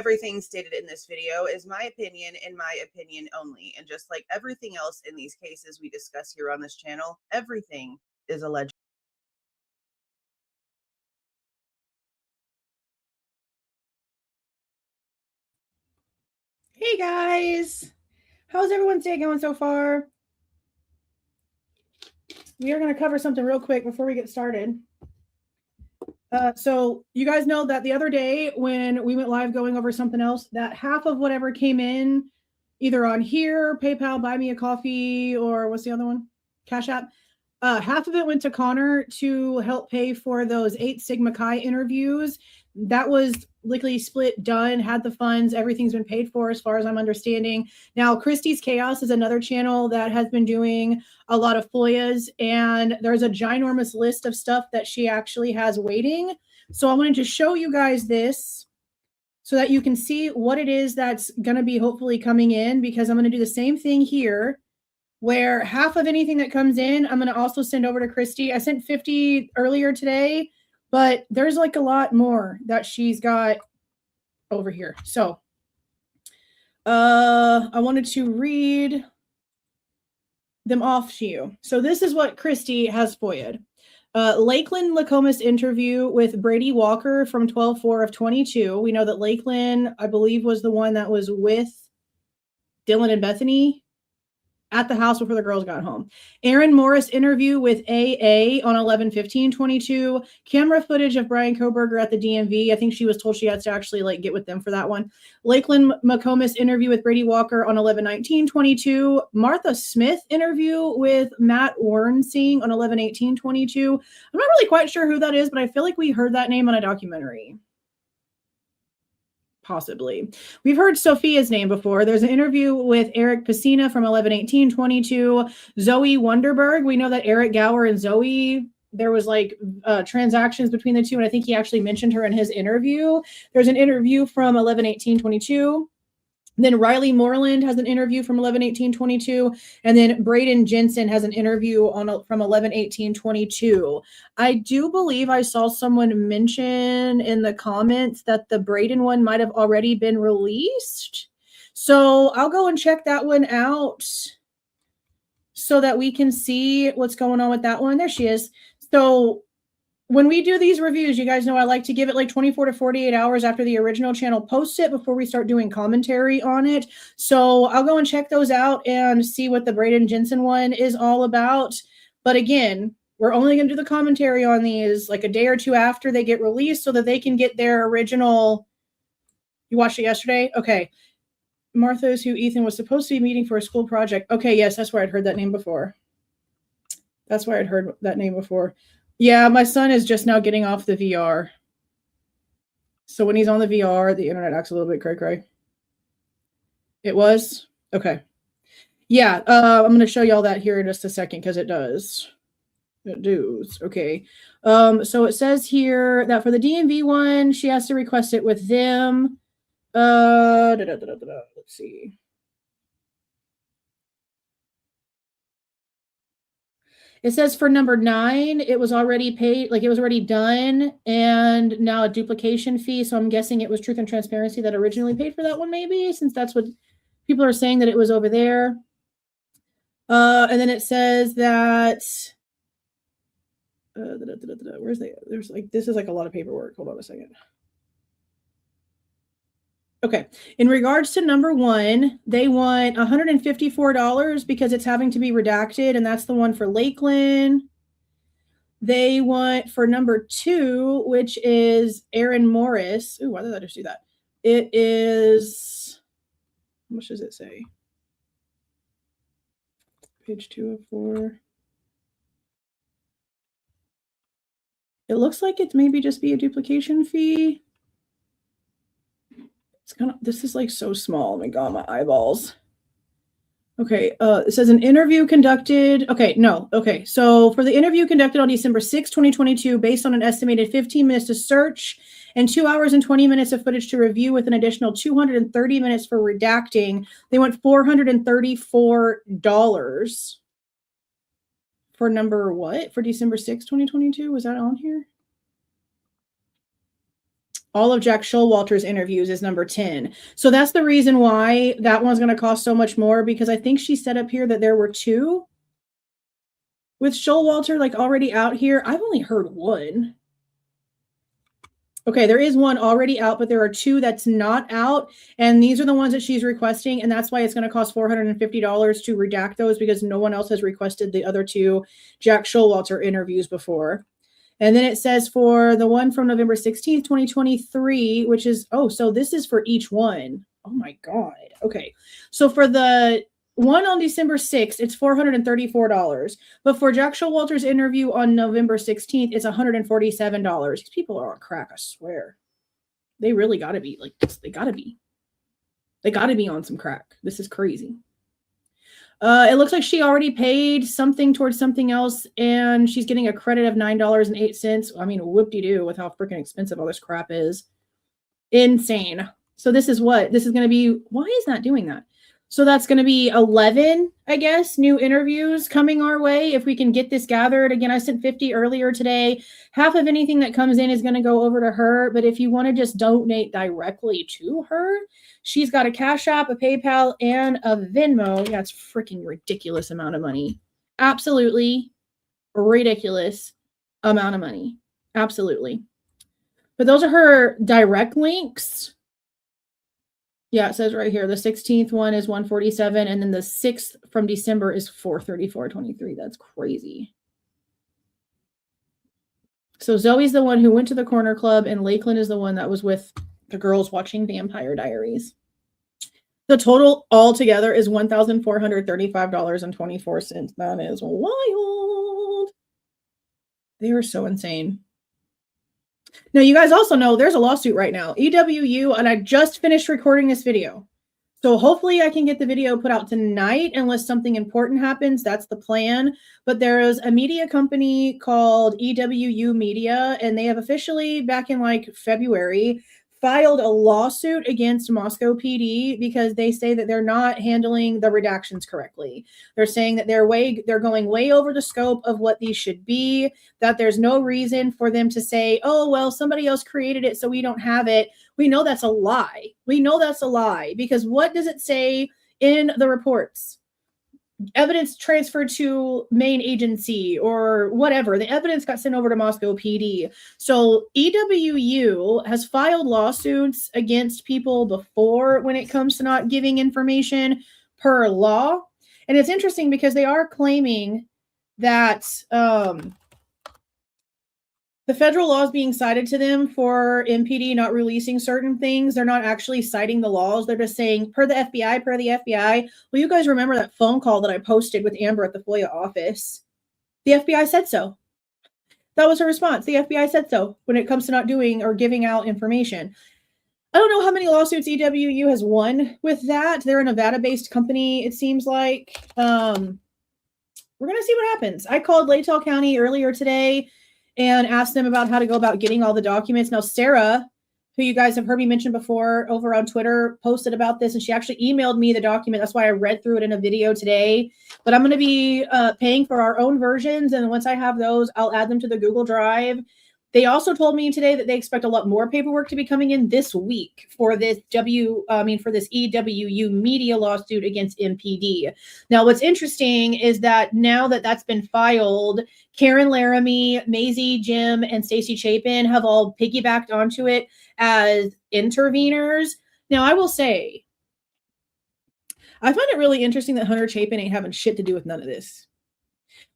everything stated in this video is my opinion and my opinion only. And just like everything else in these cases we discuss here on this channel, everything is alleged. Hey guys, how's everyone's day going so far? We are going to cover something real quick before we get started. So you guys know that the other day when we went live going over something else, that half of whatever came in, either on here, PayPal, Buy Me a Coffee, or what's the other one? Cash App. Half of it went to Connor to help pay for those 8 Sigma Chi interviews. That was lickety split, done, had the funds, everything's been paid for as far as I'm understanding. Now, Christy's Chaos is another channel that has been doing a lot of FOIAs, and there's a ginormous list of stuff that she actually has waiting. So I wanted to show you guys this so that you can see what it is that's going to be hopefully coming in, because I'm going to do the same thing here, where half of anything that comes in, I'm going to also send over to Christy. I sent 50 earlier today, but there's like a lot more that she's got over here. So I wanted to read them off to you. So this is what Christy has FOIA'd. Lakeland Lacomas interview with Brady Walker from 12/4 of 22. We know that Lakeland, I believe, was the one that was with Dylan and Bethany at the house before the girls got home. Aaron Morris interview with AA on 11/15/22. Camera footage of Bryan Kohberger at the DMV. I think she was told she had to actually like get with them for that one. Lakeland McComas interview with Brady Walker on 11/19/22. Martha Smith interview with Matt Warnsing on 11/18/22. I'm not really quite sure who that is, but I feel like we heard that name on a documentary. Possibly. We've heard Sophia's name before. There's an interview with Eric Pacina from 11/18/22. Zoe Wonderberg. We know that Eric Gower and Zoe, there was like transactions between the two, and I think he actually mentioned her in his interview. There's an interview from 11/18/22. Then Riley Moreland has an interview from 11/18/22, and then Braden Jensen has an interview from 11/18/22. I do believe I saw someone mention in the comments that the Braden one might have already been released. So I'll go and check that one out so that we can see what's going on with that one. There she is. So when we do these reviews, you guys know I like to give it like 24 to 48 hours after the original channel posts it before we start doing commentary on it. So I'll go and check those out and see what the Braden Jensen one is all about. But again, we're only going to do the commentary on these like a day or two after they get released so that they can get their original. You watched it yesterday? Okay. Martha is who Ethan was supposed to be meeting for a school project. Okay, yes, that's where I'd heard that name before. That's where I'd heard that name before. Yeah, my son is just now getting off the VR. So when he's on the VR, the internet acts a little bit cray-cray. It was? Okay. Yeah, I'm going to show y'all that here in just a second because it does. It does. Okay. So it says here that for the DMV one, she has to request it with them. Let's see. It says for number 9, it was already paid, like it was already done, and now a duplication fee. So I'm guessing it was Truth and Transparency that originally paid for that one, maybe, since that's what people are saying that it was over there. And then it says that, where's the, there's like, this is like a lot of paperwork. Hold on a second. Okay. In regards to number 1, they want $154 because it's having to be redacted, and that's the one for Lakeland. They want for number 2, which is Aaron Morris. Ooh, why did I just do that? It is, how much does it say? Page 2 of 4. It looks like it maybe just be a duplication fee. It's kind of, this is like so small. Oh my God, my eyeballs. Okay, it says an interview conducted. Okay, no. Okay, so for the interview conducted on December 6, 2022, based on an estimated 15 minutes to search and 2 hours and 20 minutes of footage to review with an additional 230 minutes for redacting, they want $434 for number what? For December 6, 2022? Was that on here? all of Jack Showalter's interviews is number 10. So that's the reason why that one's going to cost so much more, because I think she said up here that there were 2 with Showalter like already out here. I've only heard 1. Okay, there is 1 already out, but there are 2 that's not out, and these are the ones that she's requesting, and that's why it's going to cost $450 to redact those, because no one else has requested the other 2 Jack Showalter interviews before. And then it says for the one from November 16th, 2023, which is, so this is for each one. Oh my God. Okay. So for the one on December 6th, it's $434. But for Jack Showalter's interview on November 16th, it's $147. These people are on crack, I swear. They really got to be like this. They got to be. They got to be on some crack. This is crazy. It looks like she already paid something towards something else, and she's getting a credit of $9.08. I mean, whoop-de-doo with how freaking expensive all this crap is. Insane. So this is what? This is going to be, why is that doing that? So that's going to be 11, I guess, new interviews coming our way if we can get this gathered. Again, I sent 50 earlier today. Half of anything that comes in is going to go over to her, but if you want to just donate directly to her, she's got a Cash App, a PayPal, and a Venmo. Yeah, it's freaking ridiculous amount of money. Absolutely ridiculous amount of money. Absolutely. But those are her direct links. Yeah, it says right here, the 16th one is 147, and then the 6th from December is 434.23. That's crazy. So Zoe's the one who went to the corner club, and Lakeland is the one that was with the girls watching Vampire Diaries. The total altogether is $1,435.24. That is wild. They are so insane. Now, you guys also know there's a lawsuit right now, EWU, and I just finished recording this video. So hopefully I can get the video put out tonight unless something important happens. That's the plan. But there is a media company called EWU Media, and they have officially, back in like February, filed a lawsuit against Moscow PD because they say that they're not handling the redactions correctly. They're saying that they're going way over the scope of what these should be, that there's no reason for them to say, oh, well, somebody else created it, so we don't have it. We know that's a lie. We know that's a lie, because what does it say in the reports? Evidence transferred to main agency or whatever. The evidence got sent over to Moscow PD. So EWU has filed lawsuits against people before when it comes to not giving information per law. And it's interesting because they are claiming that the federal laws being cited to them for MPD not releasing certain things, they're not actually citing the laws. They're just saying, per the FBI. Well, you guys remember that phone call that I posted with Amber at the FOIA office? The FBI said so. That was her response. The FBI said so when it comes to not doing or giving out information. I don't know how many lawsuits EWU has won with that. They're a Nevada-based company, it seems like. We're going to see what happens. I called Latell County earlier today and asked them about how to go about getting all the documents. Now, Sarah, who you guys have heard me mention before over on Twitter, posted about this, and she actually emailed me the document. That's why I read through it in a video today. But I'm going to be paying for our own versions, and once I have those, I'll add them to the Google Drive. They also told me today that they expect a lot more paperwork to be coming in this week for this EWU media lawsuit against MPD. Now, what's interesting is that now that that's been filed, Karen Laramie, Maisie, Jim, and Stacey Chapin have all piggybacked onto it as interveners. Now, I will say, I find it really interesting that Hunter Chapin ain't having shit to do with none of this.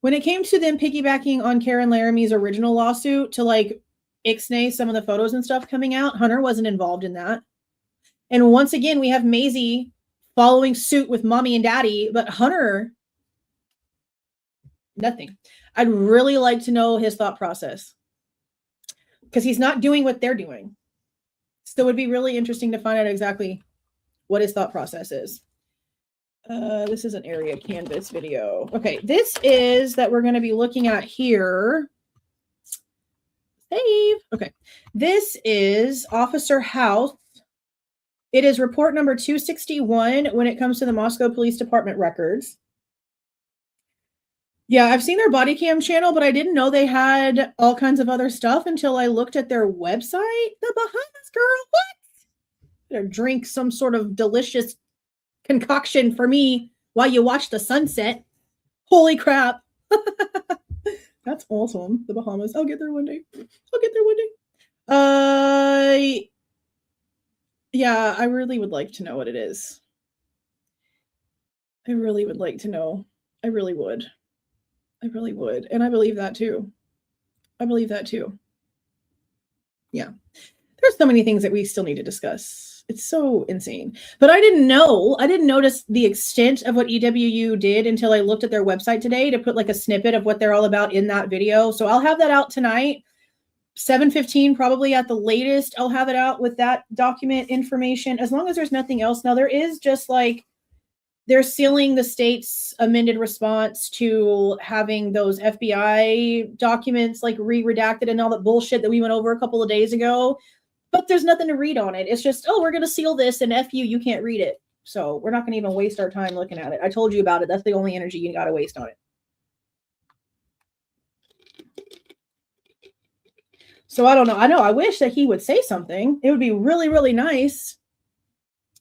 When it came to them piggybacking on Karen Laramie's original lawsuit to like ixnay some of the photos and stuff coming out, Hunter wasn't involved in that. And once again, we have Maisie following suit with mommy and daddy, but Hunter, nothing. I'd really like to know his thought process because he's not doing what they're doing. So it would be really interesting to find out exactly what his thought process is. This is an area canvas video. Okay, this is that we're going to be looking at here. Save. Okay, this is Officer House. It is report number 261 when it comes to the Moscow Police Department records. Yeah, I've seen their Bodycam channel, but I didn't know they had all kinds of other stuff until I looked at their website. The Bahamas, girl, what? Or drink some sort of delicious concoction for me while you watch the sunset. Holy crap. That's awesome. The Bahamas. I'll get there one day. Yeah, I really would like to know what it is. I really would like to know. I really would. And I believe that too. Yeah. There's so many things that we still need to discuss. It's so insane. But I didn't notice the extent of what EWU did until I looked at their website today to put like a snippet of what they're all about in that video. So I'll have that out tonight. 7:15 probably at the latest. I'll have it out with that document information as long as there's nothing else. Now there is just like they're sealing the state's amended response to having those FBI documents like re-redacted and all that bullshit that we went over a couple of days ago. But there's nothing to read on it. It's just, oh, we're going to seal this and F you can't read it. So we're not going to even waste our time looking at it. I told you about it. That's the only energy you got to waste on it. So I don't know. I wish that he would say something. It would be really, really nice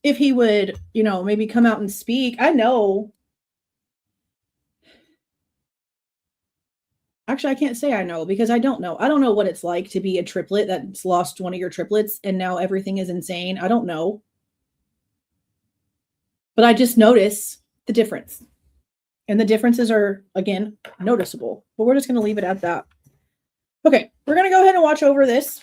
if he would, maybe come out and speak. I know. Actually, I can't say I know because I don't know. I don't know what it's like to be a triplet that's lost one of your triplets and now everything is insane. I don't know. But I just notice the difference. And the differences are, again, noticeable. But we're just going to leave it at that. Okay, we're going to go ahead and watch over this.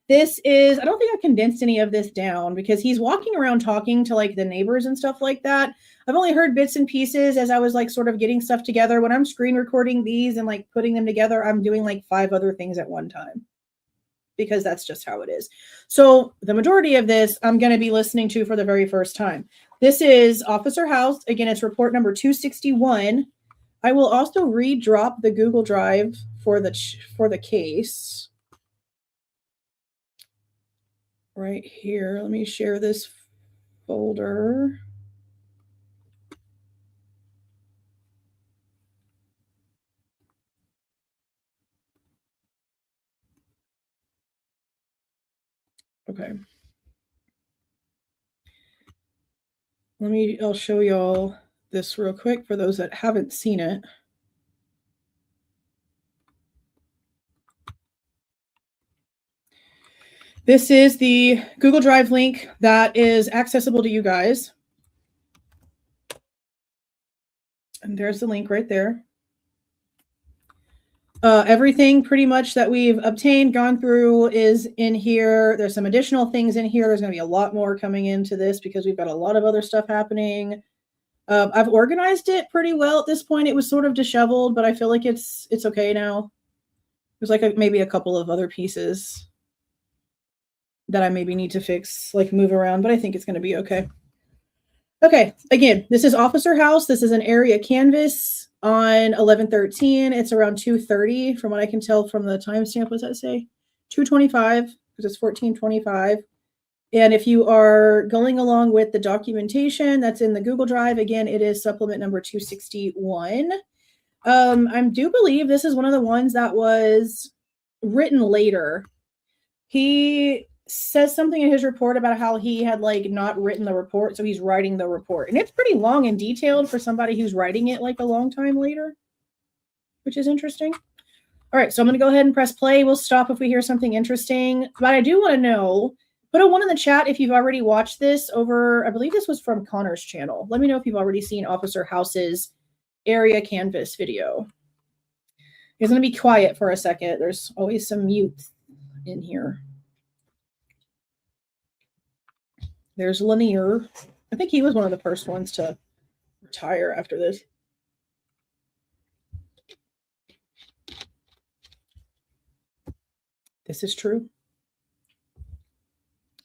This is, I don't think I've condensed any of this down because he's walking around talking to like the neighbors and stuff like that. I've only heard bits and pieces as I was like sort of getting stuff together. When I'm screen recording these and like putting them together, I'm doing like 5 other things at one time because that's just how it is. So the majority of this I'm going to be listening to for the very first time. This is Officer House. Again, it's report number 261. I will also re-drop the Google Drive for the case. Right here. Let me share this folder. Okay. I'll show y'all this real quick for those that haven't seen it. This is the Google Drive link that is accessible to you guys. And there's the link right there. Everything pretty much that we've obtained, gone through is in here. There's some additional things in here. There's going to be a lot more coming into this because we've got a lot of other stuff happening. I've organized it pretty well at this point. It was sort of disheveled, but I feel like it's okay now. There's like maybe a couple of other pieces that I maybe need to fix, like move around, but I think it's going to be okay. Okay, again, this is Officer House. This is an area canvas on 11/13. It's around 2:30 from what I can tell from the timestamp. What does that say? 2:25 because it's 14:25. And if you are going along with the documentation that's in the Google Drive, again, it is supplement number 261. I do believe this is one of the ones that was written later. He says something in his report about how he had like not written the report, so he's writing the report. And it's pretty long and detailed for somebody who's writing it like a long time later, which is interesting. All right, so I'm going to go ahead and press play. We'll stop if we hear something interesting. But I do want to know, put a 1 in the chat if you've already watched this over, I believe this was from Connor's channel. Let me know if you've already seen Officer House's area canvas video. It's going to be quiet for a second. There's always some mute in here. There's Lanier. I think he was one of the first ones to retire after this. This is true.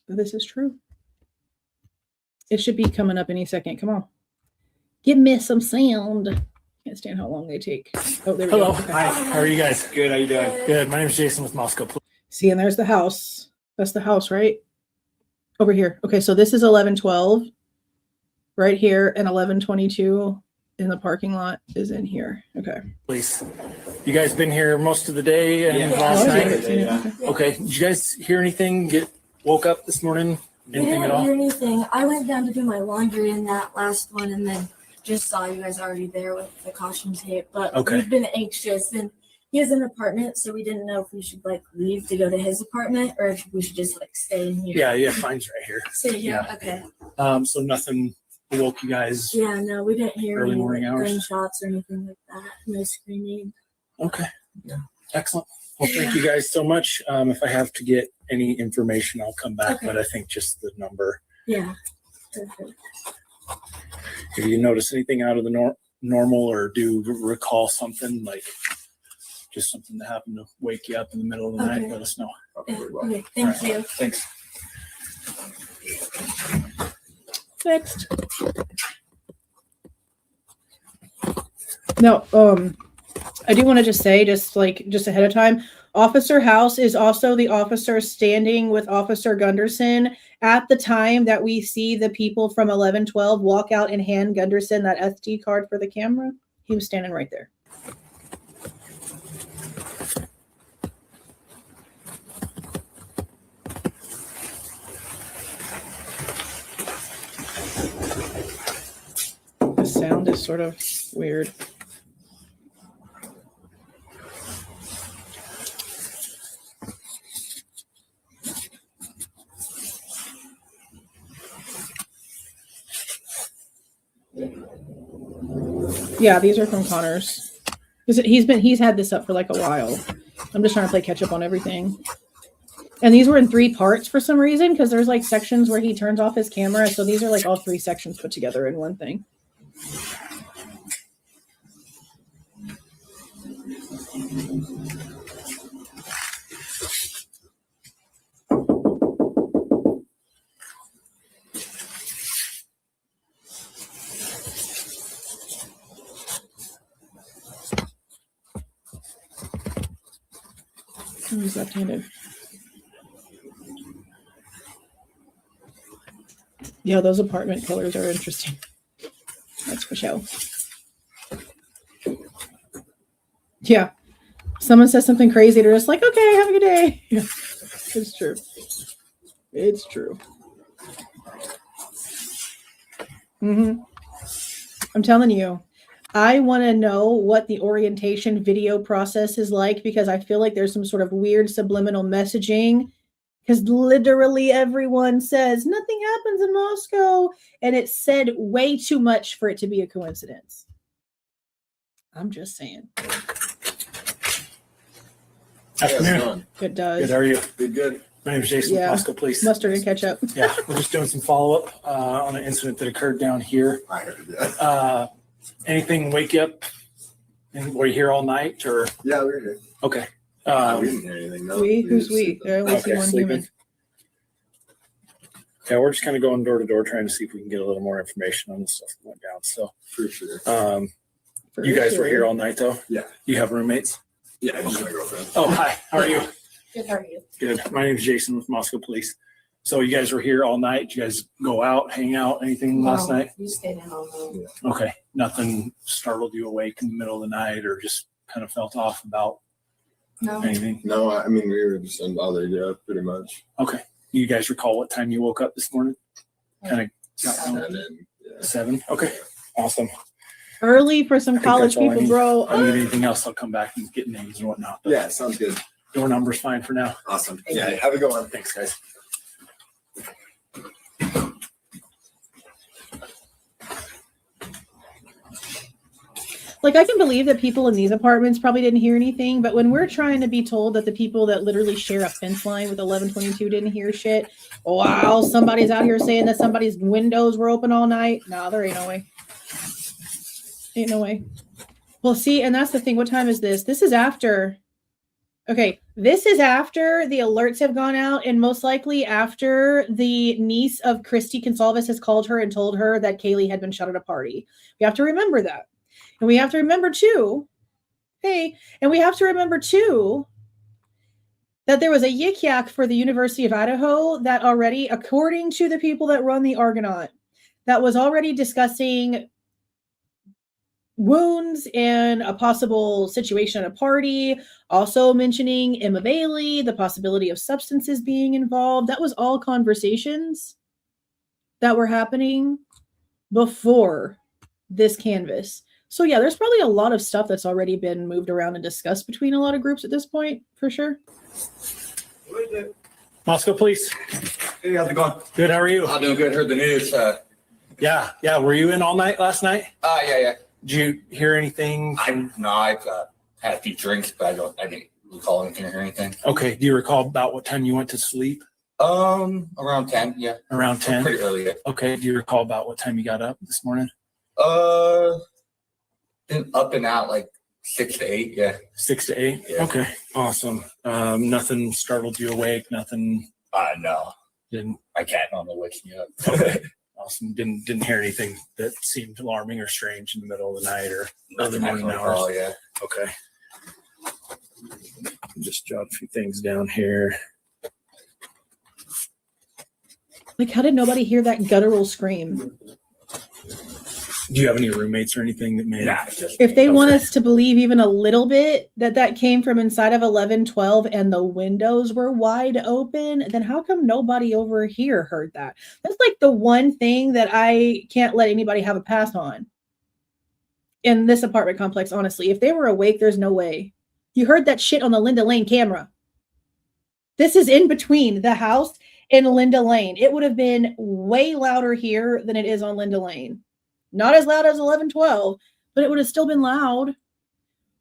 This is true. It should be coming up any second. Come on. Give me some sound. Can't stand how long they take. Oh, there we go. Okay. Hi, how are you guys? Good, how you doing? Good. My name is Jason with Moscow. See, and there's the house. That's the house, right? Over here. Okay, so this is 11:12 right here and 11:22 in the parking lot is in here. Okay. Please. You guys been here most of the day and last night? Okay. Did you guys hear anything? Woke up this morning? Anything at all? I didn't hear anything. I went down to do my laundry in that last one and then just saw you guys already there with the caution tape. But we've been anxious, and he has an apartment, so we didn't know if we should leave to go to his apartment or if we should just stay in here. Yeah, mine's right here. Stay here? Okay. So nothing woke you guys? Yeah, no, we didn't hear early any morning hours? gunshots or anything like that. No screaming. Okay. Yeah. Excellent. Well, thank you guys so much. If I have to get any information, I'll come back, but I think just the number. Yeah. Perfect. If you notice anything out of the normal or do recall something, just something that happened to wake you up in the middle of the night, let us know. Okay, thank you. Thanks. Next. No, I do want to just say, just ahead of time, Officer House is also the officer standing with Officer Gunderson at the time that we see the people from 1112 walk out and hand Gunderson that SD card for the camera. He was standing right there. The sound is sort of weird. Yeah, these are from Connor's. He's had this up for a while. I'm just trying to play catch up on everything. And these were in 3 parts for some reason, because there's sections where he turns off his camera. So these are all 3 sections put together in one thing. He's left-handed. Yeah, those apartment colors are interesting. That's for show. Yeah. Someone says something crazy, they're just okay, have a good day. Yeah, it's true. It's true. I'm telling you. I want to know what the orientation video process is like, because I feel like there's some sort of weird subliminal messaging, because literally everyone says nothing happens in Moscow, and it's said way too much for it to be a coincidence. I'm just saying. Afternoon. It does. Good. How are you? Good. My name is Jason with Moscow Police. Mustard and ketchup. Yeah, we're just doing some follow-up on an incident that occurred down here. I heard that. Anything wake you up? And were you here all night, or? Yeah, we were here. Okay. We didn't hear anything. No. Who's we? I only see one sleeping. human. Yeah, we're just kind of going door to door trying to see if we can get a little more information on the stuff that went down. So, For sure. you guys were here all night, though? Yeah. You have roommates? Yeah, this is my girlfriend. Oh, hi. How are you? Good, how are you? Good. My name is Jason with Moscow Police. So you guys were here all night. Did you guys go out, hang out, anything last night? You stayed in all night. Okay. Nothing startled you awake in the middle of the night, or just kind of felt off about anything? No, I mean, we were just unbothered, yeah, pretty much. Okay. You guys recall what time you woke up this morning? Kind of got And going? then, yeah. 7? Okay. Awesome. Early for some I think college that's all I people, need. bro. If I need anything else, I'll come back and get names and whatnot. But Yeah, sounds good. your number's fine for now. Awesome. Yeah, have a good one. Thanks, guys. I can believe that people in these apartments probably didn't hear anything, but when we're trying to be told that the people that literally share a fence line with 1122 didn't hear shit, wow, somebody's out here saying that somebody's windows were open all night. No, there ain't no way. Ain't no way. Well, see, and that's the thing. What time is this? This is after. Okay, this is after the alerts have gone out, and most likely after the niece of Christy Goncalves has called her and told her that Kaylee had been shot at a party. We have to remember that. And we have to remember too, that there was a yik yak for the University of Idaho that already, according to the people that run the Argonaut, that was already discussing wounds and a possible situation at a party, also mentioning Emma Bailey, the possibility of substances being involved. That was all conversations that were happening before this canvas. So yeah, there's probably a lot of stuff that's already been moved around and discussed between a lot of groups at this point, for sure. Moscow Police. Hey, how's it going? Good. How are you? I'm doing good. Heard the news. Yeah. Were you in all night last night? Yeah. Did you hear anything? I've had a few drinks, but I didn't recall anything or hear anything. Okay. Do you recall about what time you went to sleep? Around 10. Yeah. Around 10. Pretty early. Yeah. Okay. Do you recall about what time you got up this morning? Been up and out like 6 to 8. Yeah. 6 to 8. Yeah. Okay. Awesome. Nothing startled you awake. Nothing. No. Didn't. My cat normally wakes me up. Okay. Awesome. Didn't hear anything that seemed alarming or strange in the middle of the night or early morning hours. Oh yeah. Okay. Just jot a few things down here. Like, how did nobody hear that guttural scream? Do you have any roommates or anything that may have? If they want us to believe even a little bit that came from inside of 1112 and the windows were wide open, then how come nobody over here heard that? That's like the one thing that I can't let anybody have a pass on in this apartment complex, honestly. If they were awake, there's no way. You heard that shit on the Linda Lane camera. This is in between the house and Linda Lane. It would have been way louder here than it is on Linda Lane. Not as loud as 1112, but it would have still been loud.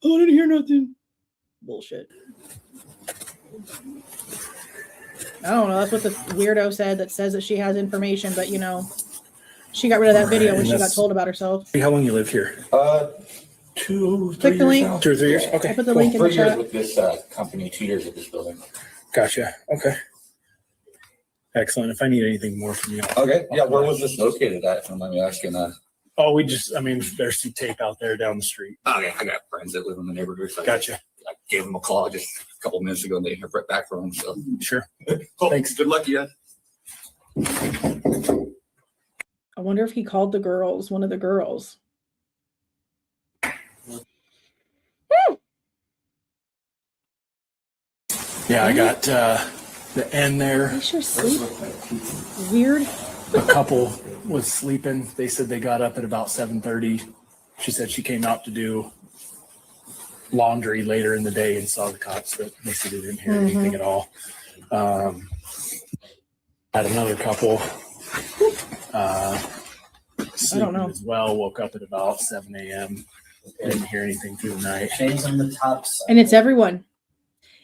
Oh, I didn't hear nothing. Bullshit. I don't know. That's what the weirdo said that says that she has information, but you know, she got rid of that video when she got told about herself. How long you live here? 2, 3 Click the years link. now. 2 or 3 years? I Okay. put the link in the 3 years chat. with this company, 2 years with this building. Gotcha. Okay. Excellent. If I need anything more from you. Okay. Yeah. Where was this located at? If I'm not asking. Oh, there's some tape out there down the street. Okay. I got friends that live in the neighborhood. So Gotcha. I gave them a call just a couple minutes ago and they have right back from them. So Sure. cool. Thanks. Good luck, you guys. I wonder if he called the girls, one of the girls. Yeah, I got the end there. They sure sleep. Weird. A couple was sleeping. They said they got up at about 7:30. She said she came out to do laundry later in the day and saw the cops, but they said they didn't hear anything at all. Had another couple sleeping as well. Woke up at about 7 a.m. Didn't hear anything through the night. Chains on the top side. And it's everyone.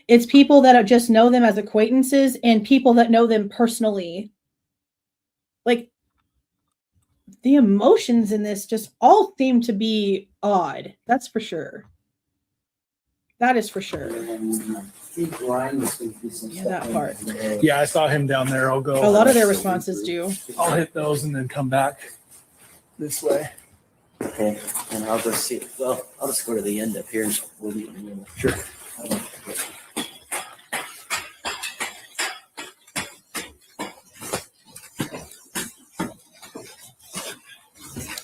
It's people that just know them as acquaintances and people that know them personally. Like, the emotions in this just all seem to be odd. That's for sure. That is for sure. Yeah, that part. Yeah, I saw him down there. I'll go. A lot of their responses do. I'll hit those and then come back this way. Okay, and I'll just see. Well, I'll just go to the end up here. And we'll leave. Sure.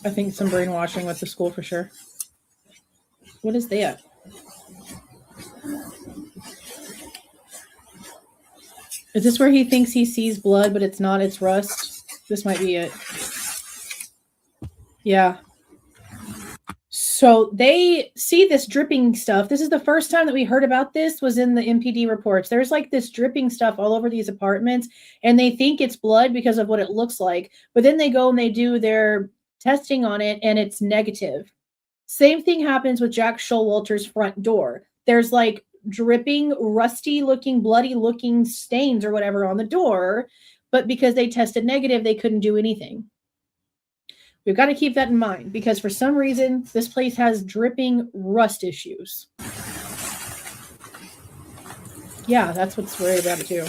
I think some brainwashing with the school for sure. What is that? Is this where he thinks he sees blood, but it's not? It's rust? This might be it. Yeah. So they see this dripping stuff. This is the first time that we heard about this was in the MPD reports. There's like this dripping stuff all over these apartments, and they think it's blood because of what it looks like. But then they go and they do their testing on it, and it's negative. Same thing happens with Jack Showalter's front door. There's like dripping, rusty looking, bloody looking stains or whatever on the door. But because they tested negative, they couldn't do anything. We've got to keep that in mind because for some reason, this place has dripping rust issues. Yeah, that's what's worried about it too.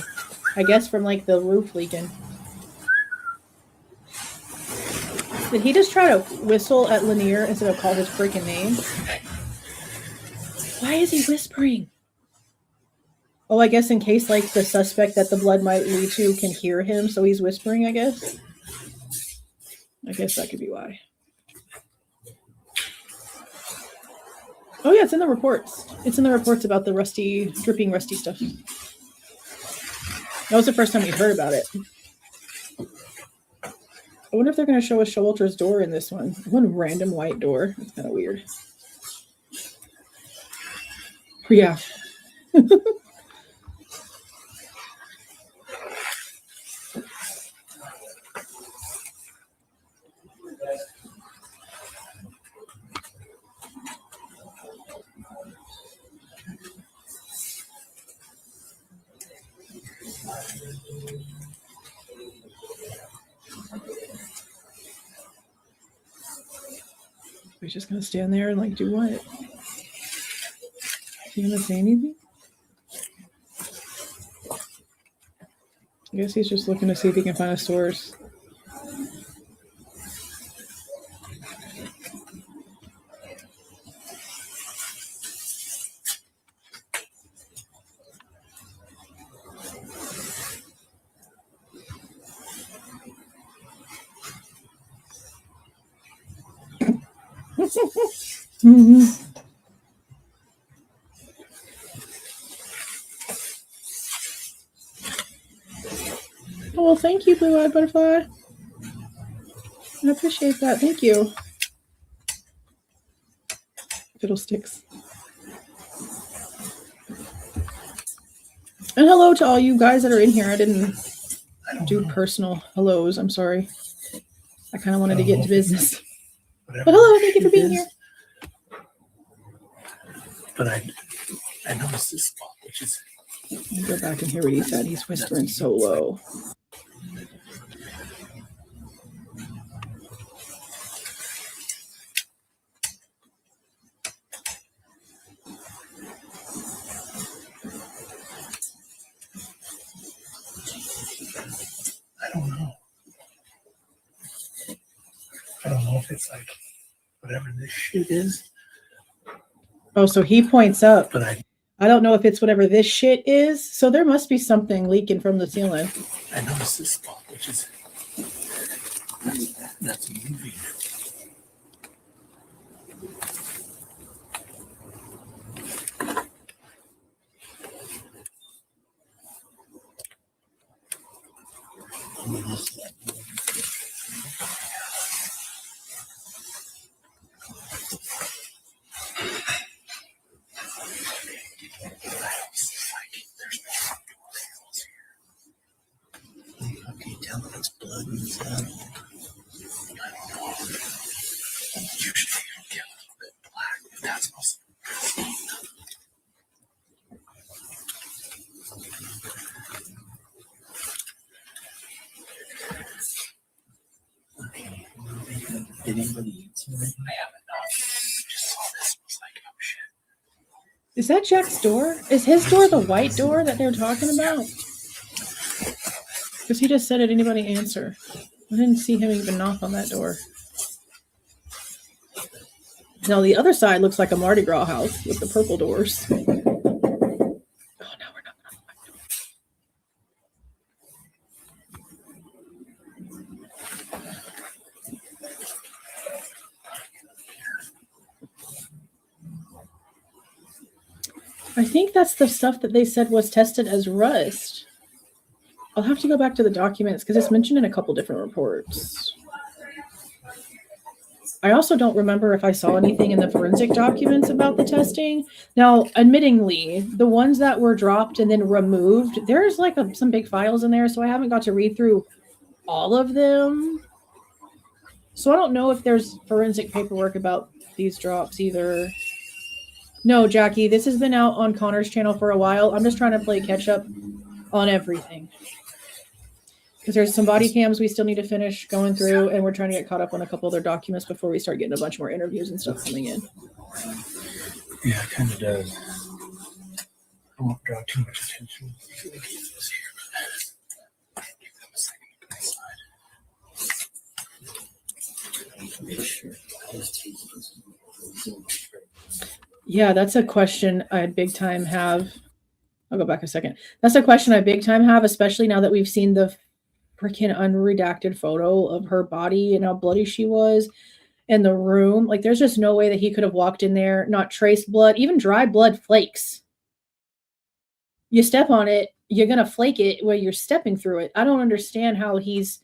I guess from like the roof leaking. Did he just try to whistle at Lanier instead of call his freaking name? Why is he whispering? Oh, I guess in case like the suspect that the blood might lead to can hear him, so he's whispering, I guess. I guess that could be why. Oh yeah, it's in the reports. It's in the reports about the rusty, dripping rusty stuff. That was the first time we heard about it. I wonder if they're going to show us Showalter's door in this one. One random white door. It's kind of weird. Yeah. We're just going to stand there and like do what? You going to say anything? I guess he's just looking to see if he can find a source. Mm-hmm. Oh, well, thank you, Blue-Eyed Butterfly. I appreciate that. Thank you. Fiddlesticks. And hello to all you guys that are in here. I didn't do personal hellos. I'm sorry. I kind of wanted to get to business. But hello, thank you for being here. But I noticed this spot, which is. Let me go back and hear what he said. He's whispering so low. I don't know. I don't know if it's like whatever this shit is. Oh, so he points up. But I don't know if it's whatever this shit is. So there must be something leaking from the ceiling. I noticed this spot, which is that's moving. Okay, tell if it's blood inside. I don't know. Usually it'll get a little bit black, but that's also. Okay. Did anybody answer it? I haven't knocked. Just saw this. Was like, oh shit. Is that Jack's door? Is his door the white door that they're talking about? Because he just said, did anybody answer? I didn't see him even knock on that door. Now the other side looks like a Mardi Gras house with the purple doors. Oh, now we're not. I think that's the stuff that they said was tested as rust. I'll have to go back to the documents because it's mentioned in a couple different reports. I also don't remember if I saw anything in the forensic documents about the testing. Now, admittingly, the ones that were dropped and then removed, there's like some big files in there, so I haven't got to read through all of them. So I don't know if there's forensic paperwork about these drops either. No, Jackie, this has been out on Connor's channel for a while. I'm just trying to play catch up on everything. Because there's some body cams we still need to finish going through, and we're trying to get caught up on a couple other documents before we start getting a bunch more interviews and stuff coming in. Yeah, it kind of does. I won't draw too much attention. Yeah, that's a question I big time have. I'll go back a second. That's a question I big time have, especially now that we've seen the freaking unredacted photo of her body and how bloody she was. in the room. Like, there's just no way that he could have walked in there, not traced blood, even dry blood flakes. You step on it, you're going to flake it where you're stepping through it. I don't understand how he's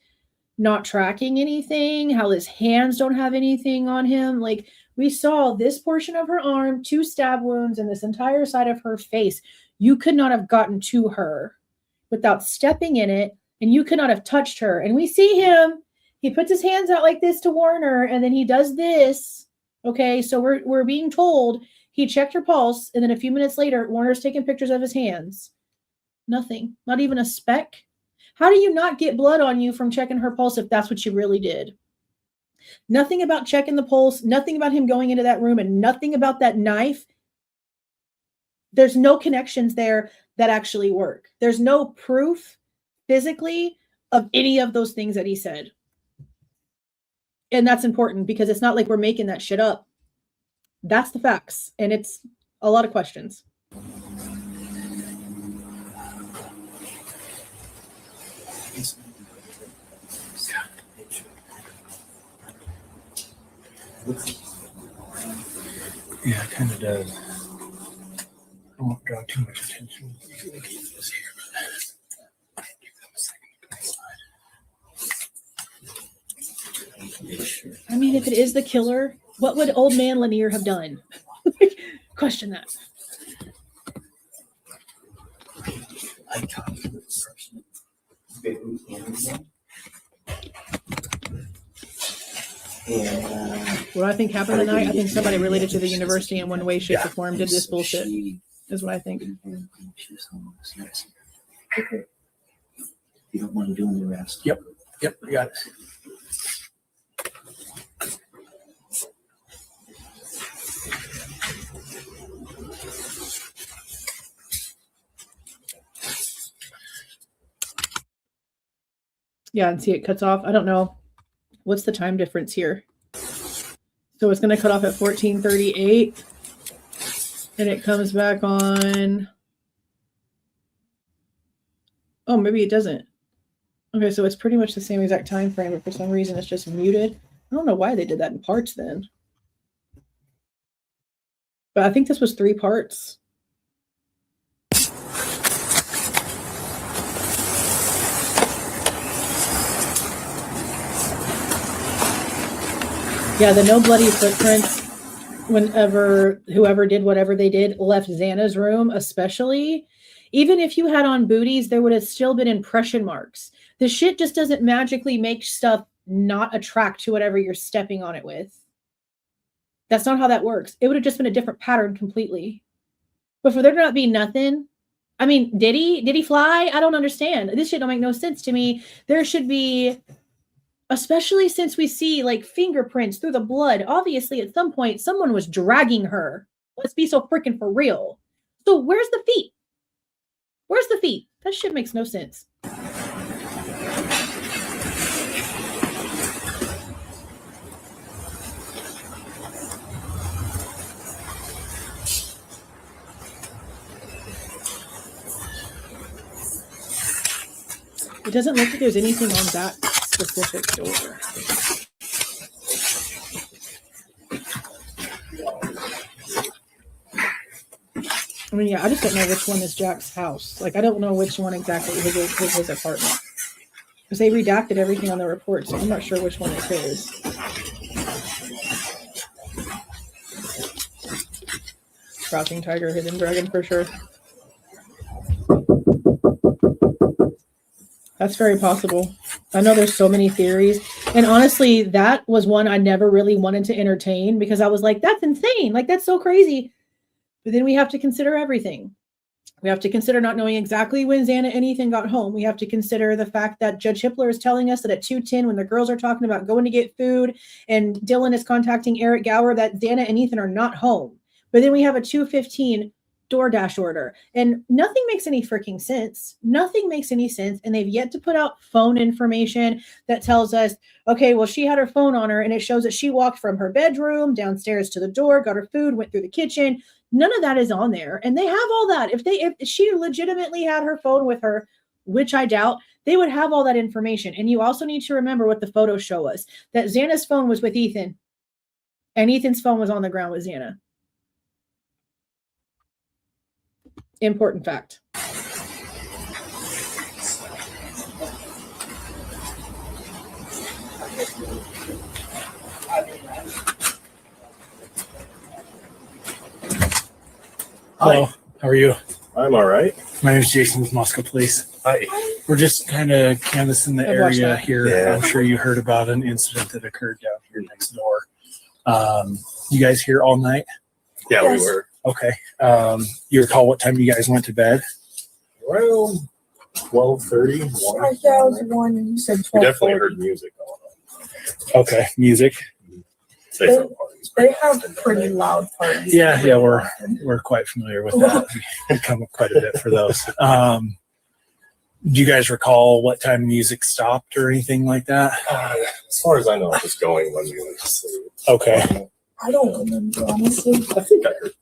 not tracking anything, how his hands don't have anything on him. Like, we saw this portion of her arm, 2 stab wounds, and this entire side of her face. You could not have gotten to her without stepping in it, and you could not have touched her. And we see him, he puts his hands out like this to warn her, and then he does this. Okay, so we're being told he checked her pulse, and then a few minutes later, Warner's taking pictures of his hands. Nothing, not even a speck. How do you not get blood on you from checking her pulse if that's what you really did? Nothing about checking the pulse, nothing about him going into that room, and nothing about that knife. There's no connections there that actually work. There's no proof physically of any of those things that he said. And that's important because it's not like we're making that shit up. That's the facts. And it's a lot of questions. Yeah, it kind of does. I won't draw too much attention. Keep this here, but give them a second. I mean, if it is the killer, what would old man Lanier have done? Question that. What I think happened tonight, I think somebody related to the university in one way, shape, or form did this bullshit, is what I think. Okay. You don't want to do any rest. Yep, I got it. Yeah, and see it cuts off. I don't know. What's the time difference here? So it's going to cut off at 14:38. And it comes back on. Oh, maybe it doesn't. Okay, so it's pretty much the same exact time frame, but for some reason it's just muted. I don't know why they did that in parts then. But I think this was 3 parts. Yeah, the no bloody footprints, whenever whoever did whatever they did left Xana's room, especially. Even if you had on booties, there would have still been impression marks. The shit just doesn't magically make stuff not attract to whatever you're stepping on it with. That's not how that works. It would have just been a different pattern completely. But for there to not be nothing, I mean, did he fly? I don't understand. This shit don't make no sense to me. There should be, especially since we see like fingerprints through the blood. Obviously, at some point, someone was dragging her. Let's be so freaking for real. So where's the feet? Where's the feet? That shit makes no sense. It doesn't look like there's anything on that specific door. I mean, yeah, I just don't know which one is Jack's house. Like, I don't know which one exactly is his apartment. Because they redacted everything on the report, so I'm not sure which one is his. Crouching tiger, hidden dragon for sure. That's very possible. I know there's so many theories. And honestly, that was one I never really wanted to entertain because I was like, that's insane. Like, that's so crazy. But then we have to consider everything. We have to consider not knowing exactly when Xana and Ethan got home. We have to consider the fact that Judge Hippler is telling us that at 2:10, when the girls are talking about going to get food and Dylan is contacting Eric Gower, that Xana and Ethan are not home. But then we have a 2:15 DoorDash order. And nothing makes any freaking sense. Nothing makes any sense. And they've yet to put out phone information that tells us, okay, well, she had her phone on her and it shows that she walked from her bedroom downstairs to the door, got her food, went through the kitchen. None of that is on there. And they have all that. If she legitimately had her phone with her, which I doubt, they would have all that information. And you also need to remember what the photos show us, that Xana's phone was with Ethan. And Ethan's phone was on the ground with Xana. Important fact. Hello, how are you? I'm all right. My name is Jason with Moscow Police. Hi. We're just kind of canvassing the I've watched area that. here. Yeah. I'm sure you heard about an incident that occurred down here next door. You guys here all night? Yeah, Yes. we were. Okay. You recall what time you guys went to bed? Well, 12:30. I was one and you said We 12. definitely heard music going on. Okay, music. Different parties. They have pretty loud parties. Yeah, we're quite familiar with that. We come up quite a bit for those. Do you guys recall what time music stopped or anything like that? As far as I know, it was going when we went to sleep. Okay. I don't remember, honestly. I think I heard it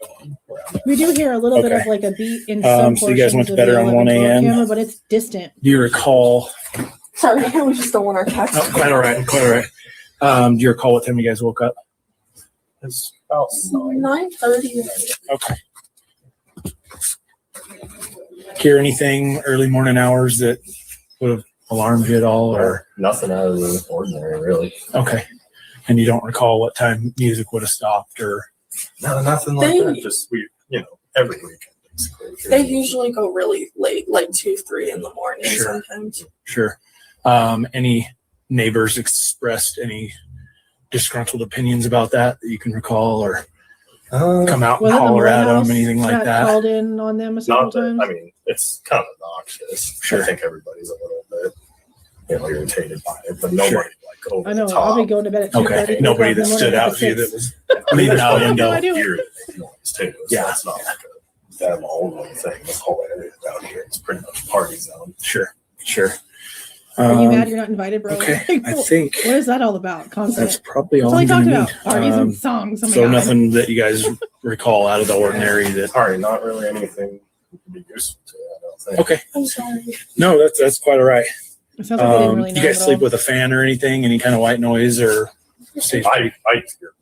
going around We do hear a little bit of Okay. like a beat in some So you guys went portions to of bed the around 1 11 a.m.? camera, but it's distant. Do you recall? Sorry, we just don't want our cats. Oh, quite all right. Quite all right. Do you recall what time you guys woke up? It's about 9. 9:30. Okay. Hear anything early morning hours that would have alarmed you at all, or Nothing out of the ordinary, really. okay? And you don't recall what time music would have stopped, or No, nothing like They- that. Just every weekend basically. They usually go really late, like 2, 3 in the morning Sure. sometimes. sure? Any neighbors expressed any disgruntled opinions about that you can recall, or come out and Was it the holler at Morehouse them, anything like that? called in on them a several Not that, times? I mean, it's kind of obnoxious. Sure. I think everybody's a little bit, irritated by it, but nobody Sure. like over I know. the I'll top. be going to bed at 2:30. Okay, wake nobody up in that the stood morning out at to you 6. that was I mean, leaving there's out plenty window. I do. here that make noise too. So Yeah. it's not like a them only thing. This whole area down here is pretty much a party zone. Sure. Are you mad you're not invited, bro? Okay, Like, I what think is that all about? Constant. that's probably That's all all he I'm talked gonna about. need. Parties and songs. Oh my So God. nothing that you guys recall out of the ordinary that. All right, not really anything you can be useful to. I don't think. Okay, I'm sorry. no, that's quite all right. It sounds like they didn't really know You guys at sleep all. with a fan or anything? Any kind of white noise or? Stay- I hear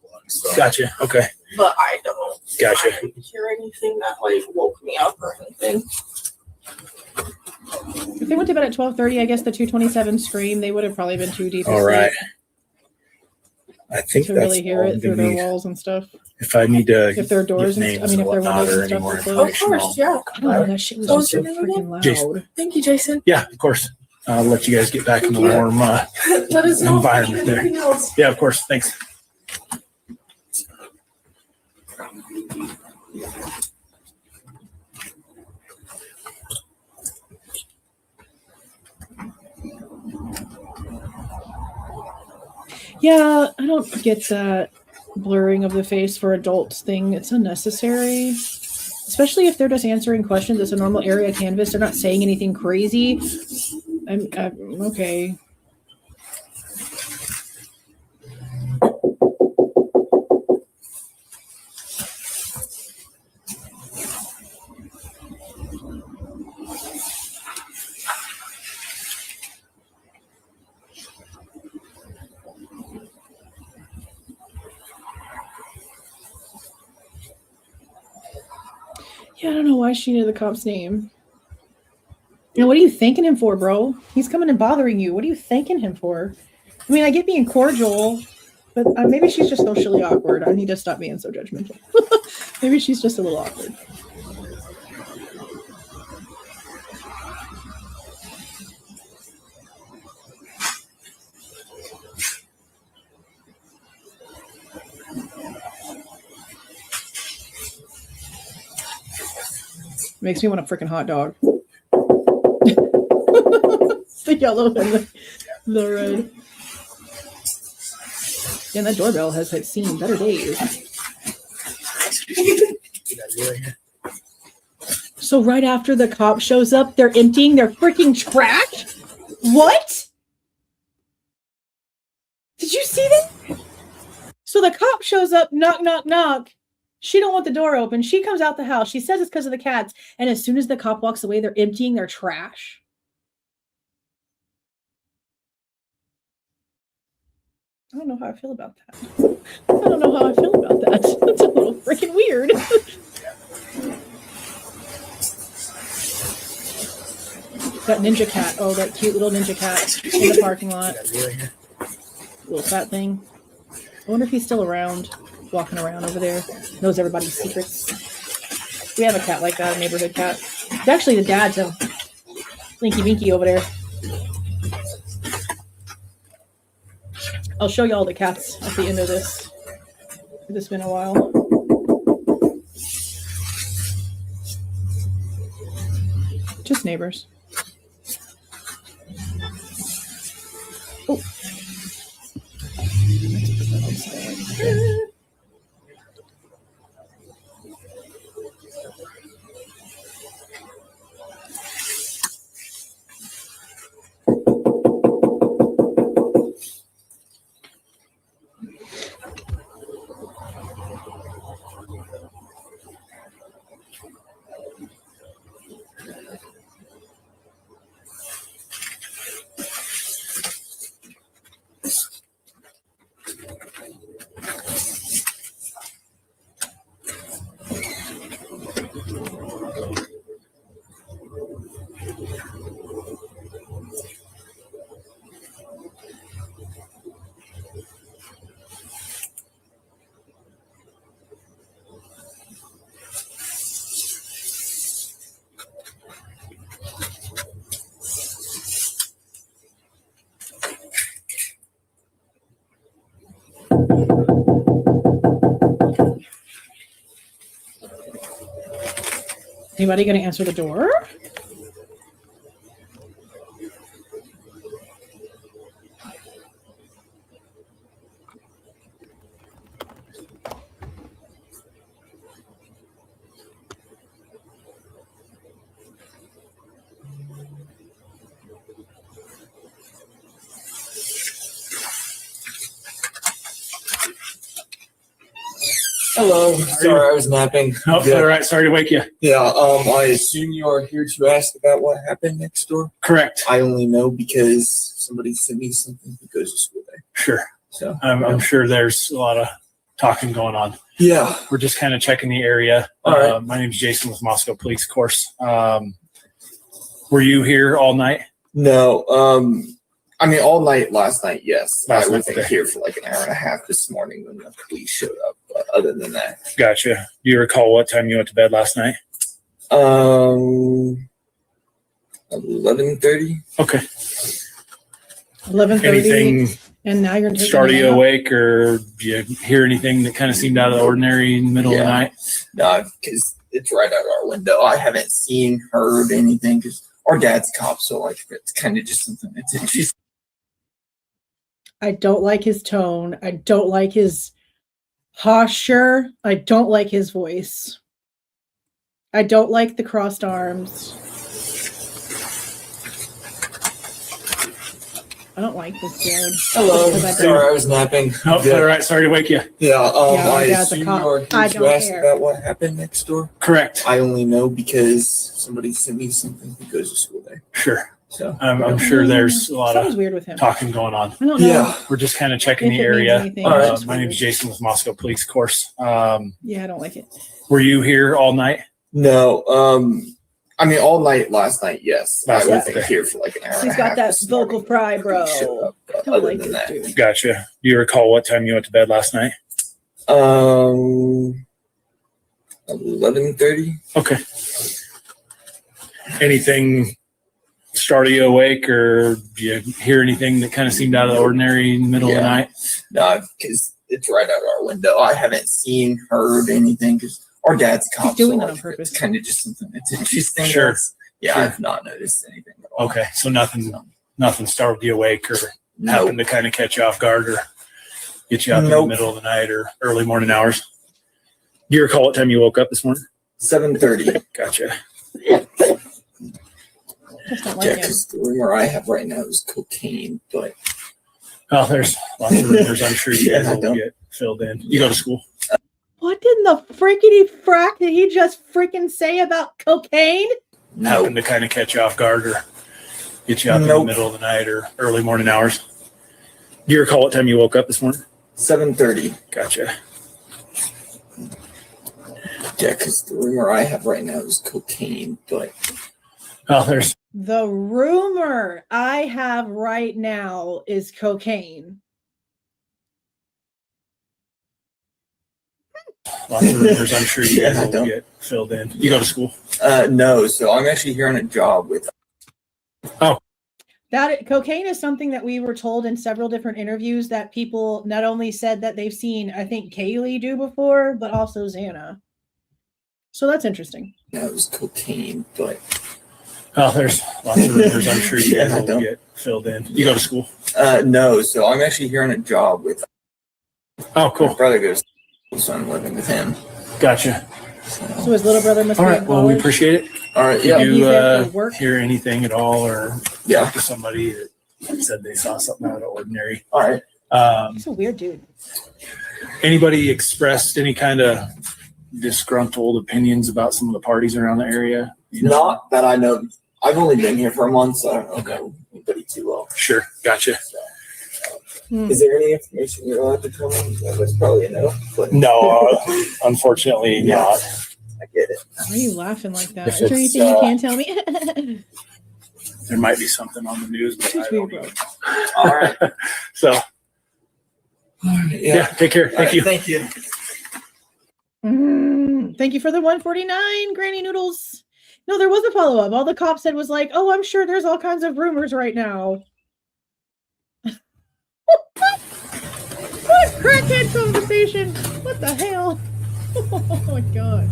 blood. So. Gotcha. Okay, But I don't. Gotcha. I didn't hear anything that like woke me up or anything. If they went to bed at 12:30, I guess the 227 scream, they would have probably been too deep all right. I think to that's really hear all it I'm through gonna their need. walls and stuff. If I need to If their doors get and names if or their whatnot windows or and any stuff more were closed. Of information, course, yeah. I don't know, that shit was What just so was your name freaking loud. Jason. Thank you, Jason. yeah, of course. I'll let you guys get back in the warm. Let us know if Environment you there. need anything else. Yeah, of course. Thanks. Yeah, I don't get that blurring of the face for adults thing. It's unnecessary. Especially if they're just answering questions. It's a normal area canvas. They're not saying anything crazy. I'm okay. Yeah, I don't know why she knew the cop's name. You know, what are you thanking him for, bro? He's coming and bothering you. What are you thanking him for? I mean, I get being cordial, but maybe she's just socially awkward. I need to stop being so judgmental. Maybe she's just a little awkward. Makes me want a freaking hot dog. The yellow and the red. Yeah, that doorbell has seen better days. So right after the cop shows up, they're emptying their freaking trash? What? Did you see that? So the cop shows up, knock, knock, knock. She don't want the door open. She comes out the house. She says it's because of the cats. And as soon as the cop walks away, they're emptying their trash. I don't know how I feel about that. I don't know how I feel about that. That's a little freaking weird. That ninja cat. Oh, that cute little ninja cat in the parking lot. Little fat thing. I wonder if he's still around, walking around over there. Knows everybody's secrets. We have a cat like that, a neighborhood cat. It's actually the dad's of Blinky Binky over there. I'll show you all the cats at the end of this. It's been a while. Just neighbors. Oh. Anybody going to answer the door? Hello. Sorry, I was napping. Oh, Yeah. all right. Sorry to wake you. Yeah. I assume you are here to ask about what happened next door. Correct. I only know because somebody sent me something who goes to school there. Sure. So I'm sure there's a lot of talking going on. yeah. We're just kind of checking the area. All right. My name's Jason with Moscow Police, of course. Were you here all night? No. I mean, all night last night. Yes. Last I night, wasn't okay. here for like an hour and a half this morning when the police showed up. But other than that, Gotcha. Do you recall what time you went to bed last night? 11:30. Okay. 11:30. Anything And now you're taking start a you nap? awake, or do you hear anything that kind of seemed out of the ordinary in the middle of the Yeah. night? No, because it's right out our window. I haven't seen, heard anything because our dad's a cop, so like it's kind of just something that's interesting. I don't like his tone. I don't like his posture. I don't like his voice. I don't like the crossed arms. I don't like this dude. Hello. Because I Sorry, don't- I was napping. Oh, Yeah. all right. Sorry to wake you. Yeah, my I dad's a assume cop. you are here I to don't ask care. about what happened next door. Correct. I only know because somebody sent me something who goes to school there. Sure. So I'm sure there's a lot Something's of weird with him. talking going on. I don't know. yeah, We're just kind of checking If the it means area. anything, All right. it's My name's weird. Jason with Moscow Police, of course. Yeah, I don't like it. Were you here all night? no. I mean, all night last night. Yes, Last I night, wasn't okay. here for like an hour. He's and a got half that this vocal morning fry, when the police bro. showed up, but I don't other like than this that, dude. Gotcha. Do you recall what time you went to bed last night? 11:30. Okay. Anything start you awake, or do you hear anything that kind of seemed out of the ordinary in the middle of the Yeah. night? No, because it's right out our window. I haven't seen, heard anything because our dad's a cop. He's doing so that on like, purpose. It's kind of just something that's interesting. Sure. That's- Yeah, Sure. I've not noticed anything at all. Okay, so nothing started you awake or No. happened to kind of catch you off guard or get you up in the Nope. middle of the night or early morning hours? Do you recall what time you woke up this morning? 7:30. Gotcha. Just don't Yeah, like him. because the rumor I have right now is cocaine, but Well, there's lots of rumors. I'm sure you guys Yeah, I will don't- get filled in. You go to school. What in the frickety frack did he just freaking say about cocaine? no. Happened to kind of catch you off guard or get you up in the Nope. middle of the night or early morning hours? Do you recall what time you woke up this morning? 7:30. Gotcha. Yeah, because the rumor I have right now is cocaine, but Oh, there's The rumor I have right now is cocaine. lots of rumors. I'm sure you guys Yeah, I will don't- get filled in. You go to school? no. So I'm actually here on a job with. That cocaine is something that we were told in several different interviews that people not only said that they've seen, I think, Kaylee do before, but also Xana. So that's interesting. No, it was cocaine, but Oh, there's lots of rumors. I'm sure you Yeah, guys I will don't- get filled in. You go to school? no. So I'm actually here on a job with. Oh, My cool. brother goes to school, so I'm living with him. Gotcha. So his little brother must All be right. in Well, we college. appreciate it. All right. Did Yeah. you He's there for work? hear anything at all, or Yeah. talk to somebody that said they saw something out of the ordinary? All right. He's a weird dude. Anybody expressed any kind of disgruntled opinions about some of the parties around the area? You know? Not that I know. I've only been here for a month, so I don't know anybody too well. Sure. Gotcha. Is there any information you're allowed to tell me? That's probably a no, but No, unfortunately not. I get it. Why are you laughing like that? If Is there it's, anything you can tell me? There might be something on the news, but I don't even. All right. So yeah, take care. Thank you. Thank you. Thank you for the 149, Granny Noodles. No, there was a follow-up. All the cop said was like, oh, I'm sure there's all kinds of rumors right now. What a crackhead conversation. What the hell? Oh my god.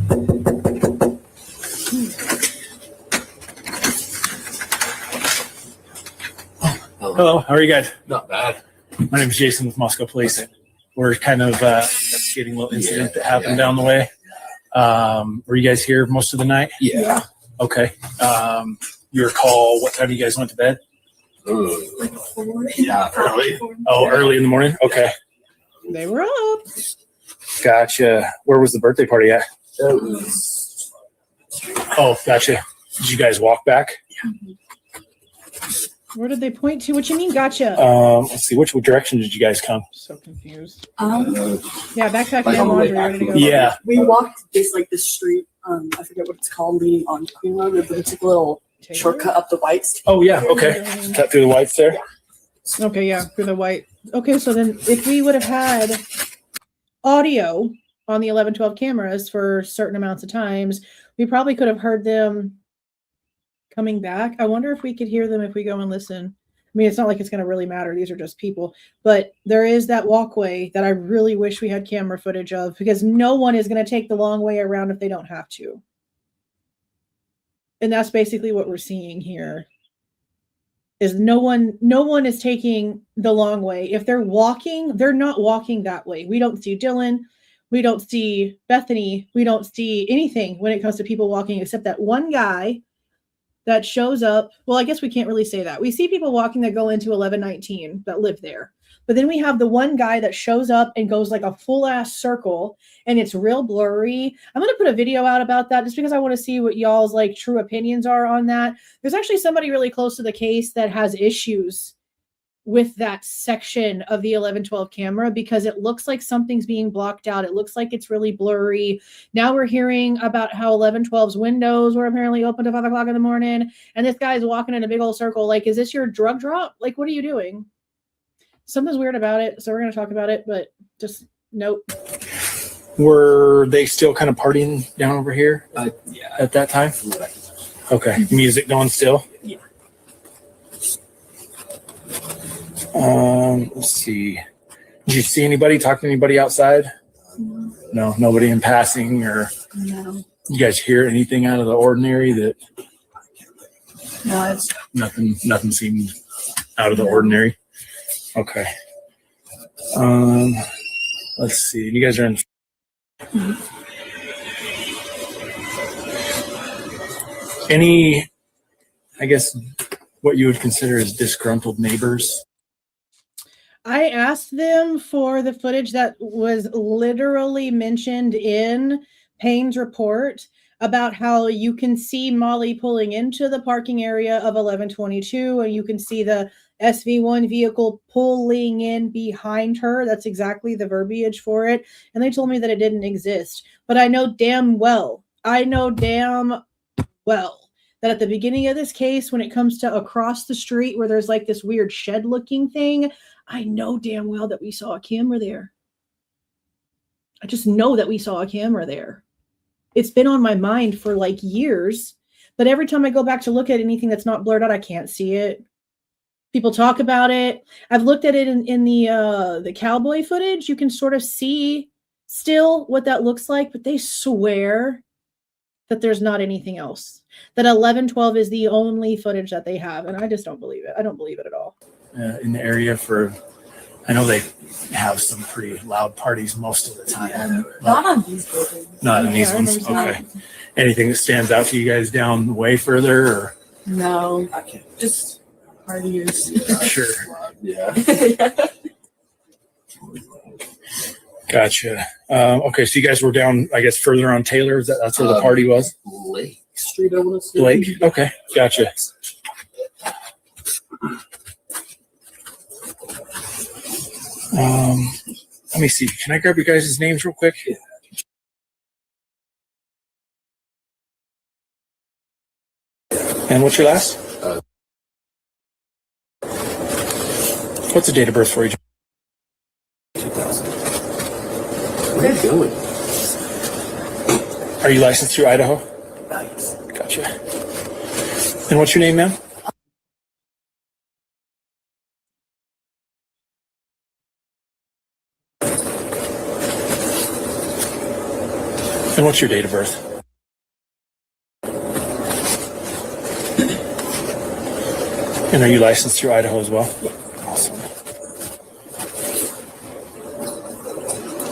Hello, how are you guys? Not bad. My name is Jason with Moscow Police. We're kind of investigating a little incident that happened down the way. Were you guys here most of the night? Yeah. Okay. You recall what time you guys went to bed? Yeah, early. Oh, early in the morning? Okay. They were up. Gotcha. Where was the birthday party at? It was Oh, gotcha. Did you guys walk back? Where did they point to? What you mean, gotcha? Let's see. Which direction did you guys come? So confused. Yeah, backpack Like and on the way laundry. back Ready to from go. Yeah. We walked this like this street. I forget what it's called, leading on Queen Road. But we took a little shortcut up the Whites. Oh, yeah. Okay. Cut through the whites there. Okay, yeah, through the white. Okay, so then if we would have had audio on the 1112 cameras for certain amounts of times, we probably could have heard them coming back. I wonder if we could hear them if we go and listen. I mean, it's not like it's going to really matter. These are just people. But there is that walkway that I really wish we had camera footage of, because no one is going to take the long way around if they don't have to. And that's basically what we're seeing here. Is no one is taking the long way. If they're walking, they're not walking that way. We don't see Dylan. We don't see Bethany. We don't see anything when it comes to people walking, except that one guy that shows up. Well, I guess we can't really say that. We see people walking that go into 1119 that live there. But then we have the one guy that shows up and goes like a full ass circle, and it's real blurry. I'm going to put a video out about that just because I want to see what y'all's like true opinions are on that. There's actually somebody really close to the case that has issues with that section of the 1112 camera because it looks like something's being blocked out. It looks like it's really blurry. Now we're hearing about how 1112's windows were apparently open to 5 o'clock in the morning, and this guy's walking in a big old circle. Like, is this your drug drop? Like, what are you doing? Something's weird about it, so we're going to talk about it, but just note. Were they still kind of partying down over here Yeah. at that time? Okay. Music going still? Yeah. Let's see. Did you see anybody, talk to anybody outside? No, nobody in passing, or No, you guys hear anything out of the ordinary that no, it's nothing seemed out of the ordinary? Okay. Let's see. You guys are in. Any, I guess, what you would consider as disgruntled neighbors? I asked them for the footage that was literally mentioned in Payne's report about how you can see Molly pulling into the parking area of 1122, and you can see the SV1 vehicle pulling in behind her. That's exactly the verbiage for it. And they told me that it didn't exist. But I know damn well that at the beginning of this case, when it comes to across the street where there's like this weird shed looking thing, I know damn well that we saw a camera there. I just know that we saw a camera there. It's been on my mind for like years, but every time I go back to look at anything that's not blurred out, I can't see it. People talk about it. I've looked at it in the cowboy footage. You can sort of see still what that looks like, but they swear that there's not anything else. That 1112 is the only footage that they have, and I just don't believe it. I don't believe it at all. In the area I know they have some pretty loud parties most of the time. Not on these buildings. Not in these ones? Okay. Anything that stands out to you guys down way further? Or? No, I can't. Just parties. Sure. Yeah. Gotcha. Okay, so you guys were down, I guess, further on Taylor. That's where the party was? Lake Street, I want to say. Blake? Okay, gotcha. Let me see. Can I grab you guys' names real quick? Yeah. And what's your last? What's the date of birth for you? 2000. Where are you going? Are you licensed through Idaho? Nice. Gotcha. And what's your name, ma'am? And what's your date of birth? And are you licensed through Idaho as well? Yeah. Awesome.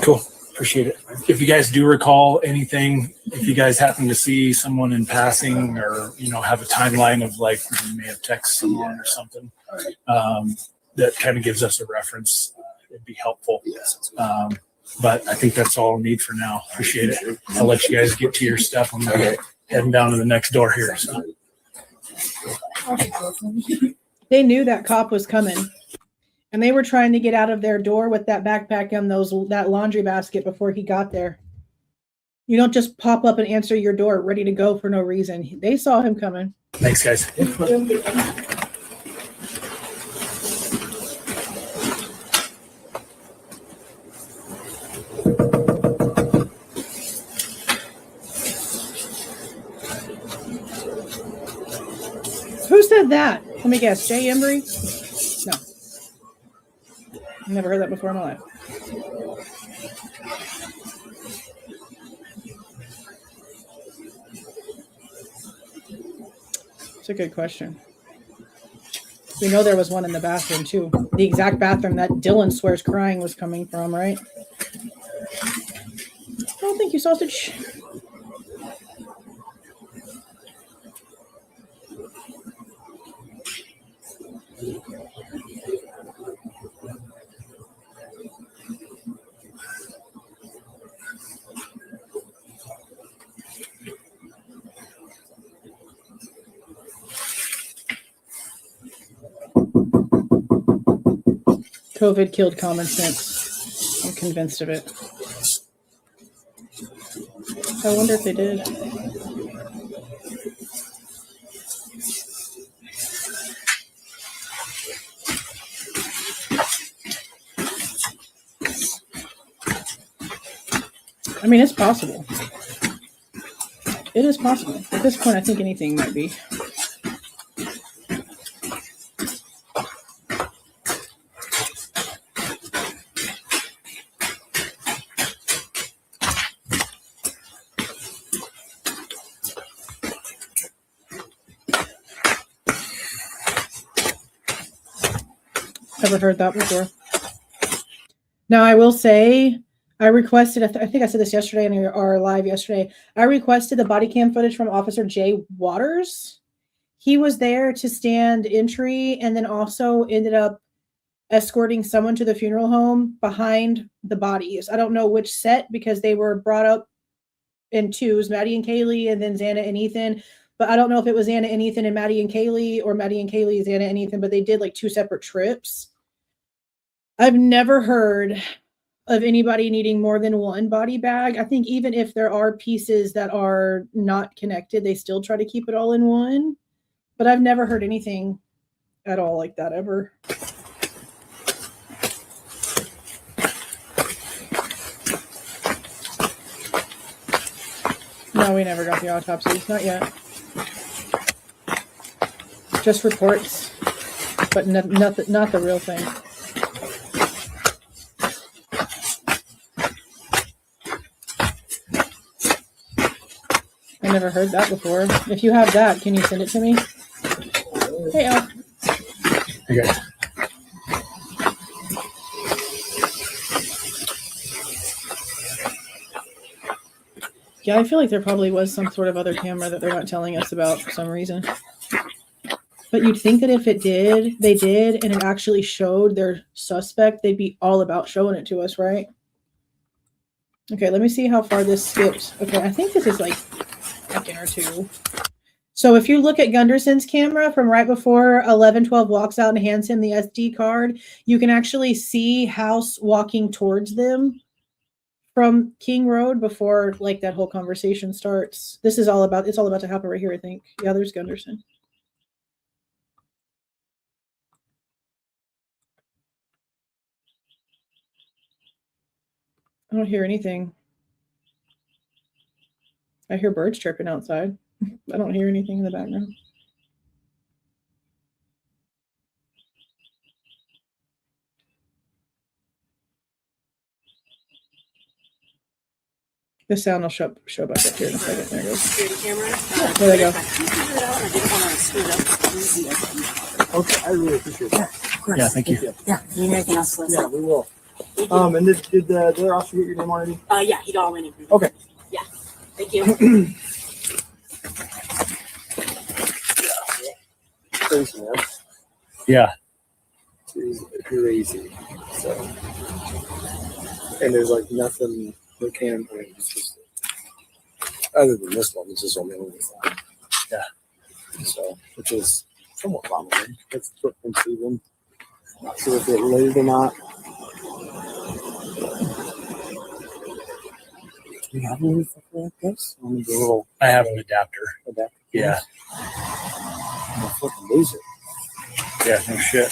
Cool. Appreciate it. If you guys do recall anything, if you guys happen to see someone in passing or, have a timeline of like, you may have texted someone or something, that kind of gives us a reference, it'd be helpful. Yes. But I think that's all I need for now. Appreciate it. I'll let you guys get to your stuff. I'm heading down to the next door here. So. They knew that cop was coming, and they were trying to get out of their door with that backpack and that laundry basket before he got there. You don't just pop up and answer your door ready to go for no reason. They saw him coming. Thanks, guys. Who said that? Let me guess. Jay Embry? No. I've never heard that before in my life. It's a good question. We know there was one in the bathroom, too. The exact bathroom that Dylan swears crying was coming from, right? Oh, thank you, sausage. COVID killed common sense. I'm convinced of it. I wonder if they did. I mean, it's possible. It is possible. At this point, I think anything might be. Never heard that before. Now, I will say, I requested, I think I said this yesterday in our live yesterday, I requested the body cam footage from Officer Jay Waters. He was there to stand entry and then also ended up escorting someone to the funeral home behind the bodies. I don't know which set because they were brought up in twos, Maddie and Kaylee, and then Xana and Ethan. but I don't know if it was Xana and Ethan and Maddie and Kaylee, or Maddie and Kaylee, Xana and Ethan, but they did like 2 separate trips. I've never heard of anybody needing more than 1 body bag. I think even if there are pieces that are not connected, they still try to keep it all in one. But I've never heard anything at all like that ever. No, we never got the autopsies. Not yet. Just reports, but not the real thing. I never heard that before. If you have that, can you send it to me? Hey, Al. Okay. Yeah, I feel like there probably was some sort of other camera that they're not telling us about for some reason. But you'd think that if they did, and it actually showed their suspect, they'd be all about showing it to us, right? Okay, let me see how far this skips. Okay, I think this is like a second or 2. So if you look at Gunderson's camera from right before 1112 walks out and hands him the SD card, you can actually see House walking towards them from King Road before like that whole conversation starts. This is all about, it's all about to happen right here, I think. Yeah, there's Gunderson. I don't hear anything. I hear birds chirping outside. I don't hear anything in the background. The sound will show back up here in a second. There it goes. There they go. Okay, I really appreciate that. Of course. Yeah, thank you. Yeah, you need anything else? Yeah, we will. And did the other officer get your name already? Yeah, he got all my name. Okay. Yeah. Thank you. Crazy, man. Yeah. It's crazy. So, and there's like nothing we can bring. It's just, other than this one, it's just only one we found. Yeah. So, which is somewhat promising. Let's put them see them. Not sure if they're related or not. Do you have any stuff like this? I'm gonna do a little. I have an adapter. Yeah. I'm gonna fucking lose it. Yeah, no shit.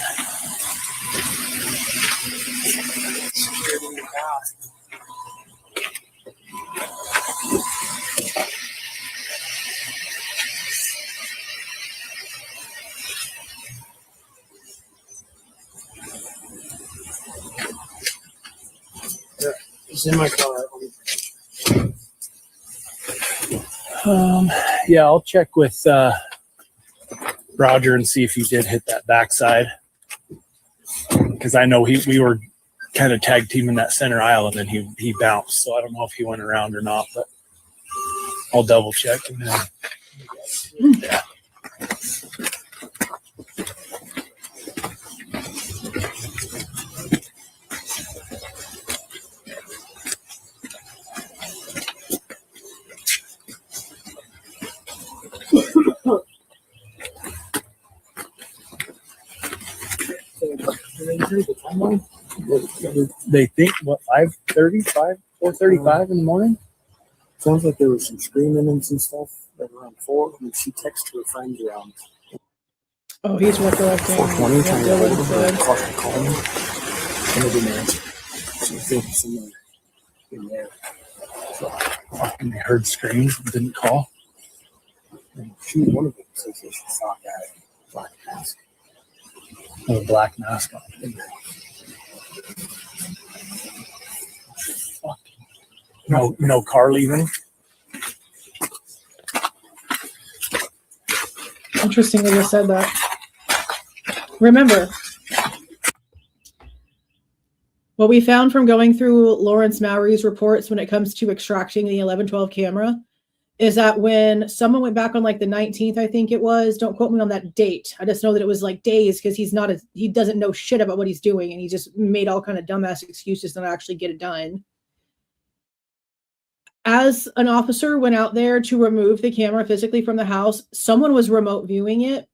Yeah, it's in my car. Yeah, I'll check with Roger and see if he did hit that backside, because I know we were kind of tag teaming that center aisle and then he bounced, so I don't know if he went around or not, but I'll double check and then yeah. They think what 4:35 in the morning. Sounds like there was some screaming and some stuff at around 4. And she texted her friends around. Oh, he's recollecting. 4:20. What Dylan said. Call me. And they didn't answer. So I think someone in there. So, and they heard screams and didn't call. And one of them says that she saw a guy in a black mask. With a black mask on. No car leaving. Interesting that you said that. Remember, what we found from going through Lawrence Mowry's reports when it comes to extracting the 1112 camera is that when someone went back on like the 19th, I think it was, don't quote me on that date. I just know that it was like days, because he doesn't know shit about what he's doing, and he just made all kind of dumbass excuses to not actually get it done. as an officer went out there to remove the camera physically from the house, someone was remote viewing it.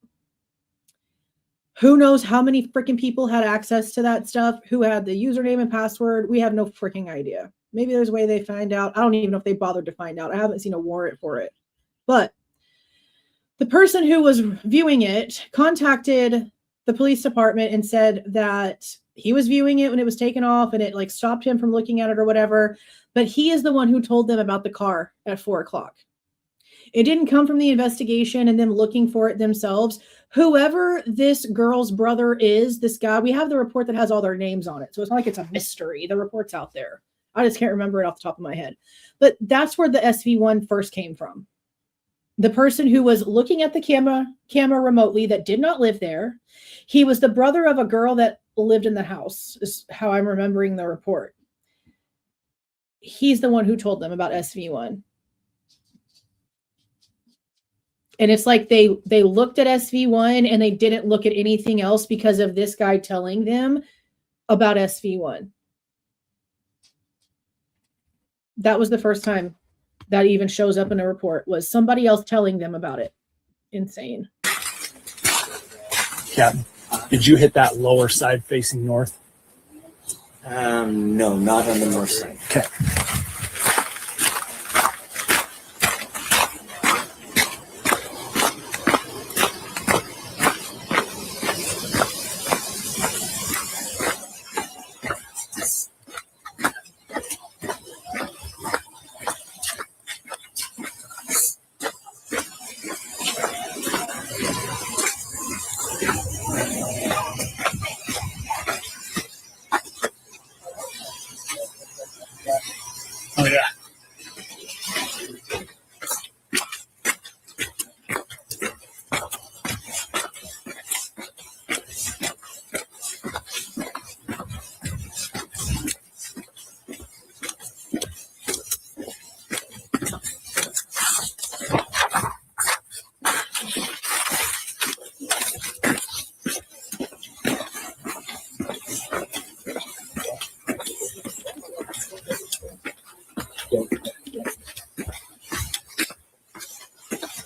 Who knows how many freaking people had access to that stuff? Who had the username and password? We have no freaking idea. Maybe there's a way they find out. I don't even know if they bothered to find out. I haven't seen a warrant for it. But the person who was viewing it contacted the police department and said that he was viewing it when it was taken off and it like stopped him from looking at it or whatever. But he is the one who told them about the car at 4 o'clock. It didn't come from the investigation and them looking for it themselves. Whoever this girl's brother is, this guy, we have the report that has all their names on it. So it's not like it's a mystery. The report's out there. I just can't remember it off the top of my head. But that's where the SV1 first came from. The person who was looking at the camera remotely that did not live there. He was the brother of a girl that lived in the house, is how I'm remembering the report. He's the one who told them about SV1. And it's like they looked at SV1 and they didn't look at anything else because of this guy telling them about SV1. That was the first time that even shows up in a report, was somebody else telling them about it. Insane. Yeah. Did you hit that lower side facing north? No, not on the north side. Okay. Oh, yeah.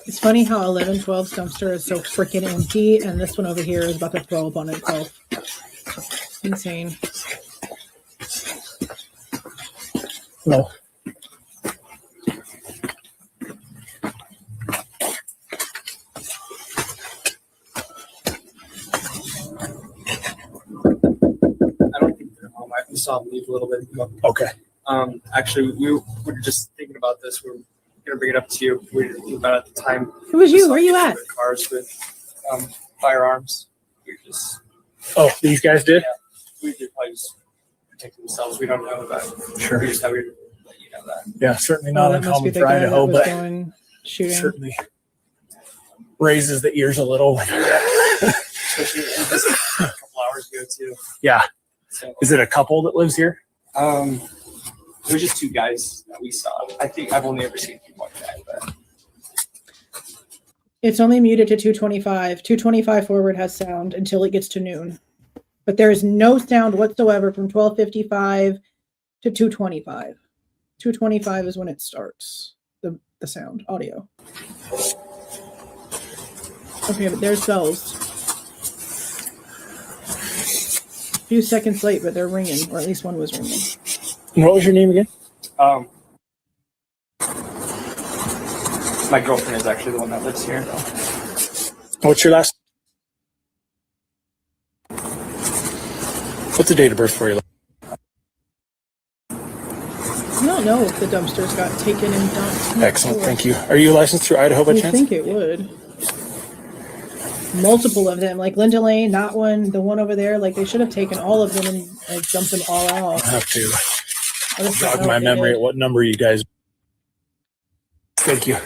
It's funny how 1112's dumpster is so freaking empty, and this one over here is about to throw up on itself. Insane. No. I don't think they're home. We saw them leave a little bit ago. Okay. Actually, we were just thinking about this. We're gonna bring it up to you. We were thinking about it at the time. Who was you? Where you at? Cars with firearms. We just. Oh, these guys did? Yeah, we did probably just protect themselves. We don't know that. Sure. We just have to let you know that. Yeah, certainly not that must be uncommon the for guy that Idaho, was but going shooting. certainly raises the ears a little. Especially just a couple hours ago too. Yeah. So, Is it a couple that lives here? there's just two guys that we saw. I think I've only ever seen one guy, but It's only muted to 225. 225 forward has sound until it gets to noon. But there is no sound whatsoever from 1255 to 225. 225 is when it starts, the sound, audio. Okay, but there's bells. A few seconds late, but they're ringing, or at least one was ringing. And what was your name again? my girlfriend is actually the one that lives here. What's your last? What's the date of birth for you? I don't know if the dumpsters got taken and dumped. Excellent, thank you. Are you licensed through Idaho by I chance? think it would. Multiple of them, like Linda Lane, that one, the one over there, like they should have taken all of them and like dumped them all out. I'll have to I just don't jog know my if they memory did. at what number you guys. Thank you.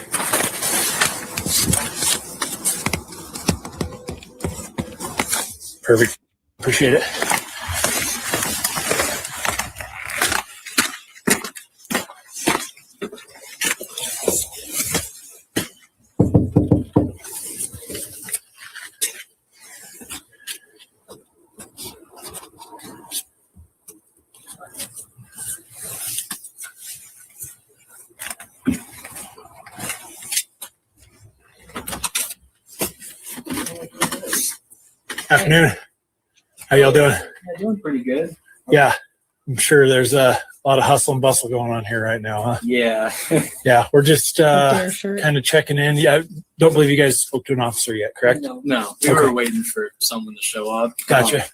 Perfect. Appreciate it. Afternoon. How y'all doing? Doing pretty good. Yeah, I'm sure there's a lot of hustle and bustle going on here right now, huh? Yeah. Yeah, we're just kind of checking in. Yeah, don't believe you guys spoke to an officer yet, correct? No. We were waiting for someone to show up. Gotcha.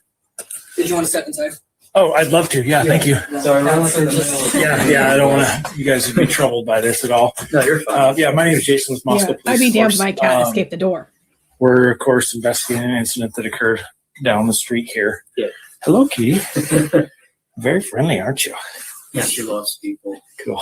Did you want to step inside? Oh, I'd love to. Yeah, thank you. Sorry, Yeah, I don't want to. You guys would be troubled by this at all. No, you're fine. Yeah, my name is Jason with Moscow Police. I'd be damned if my cat Force. escaped the door. We're of course investigating an incident that occurred down the street here. Yeah. Hello, Kitty. Very friendly, aren't you? Yeah, she loves people. Cool.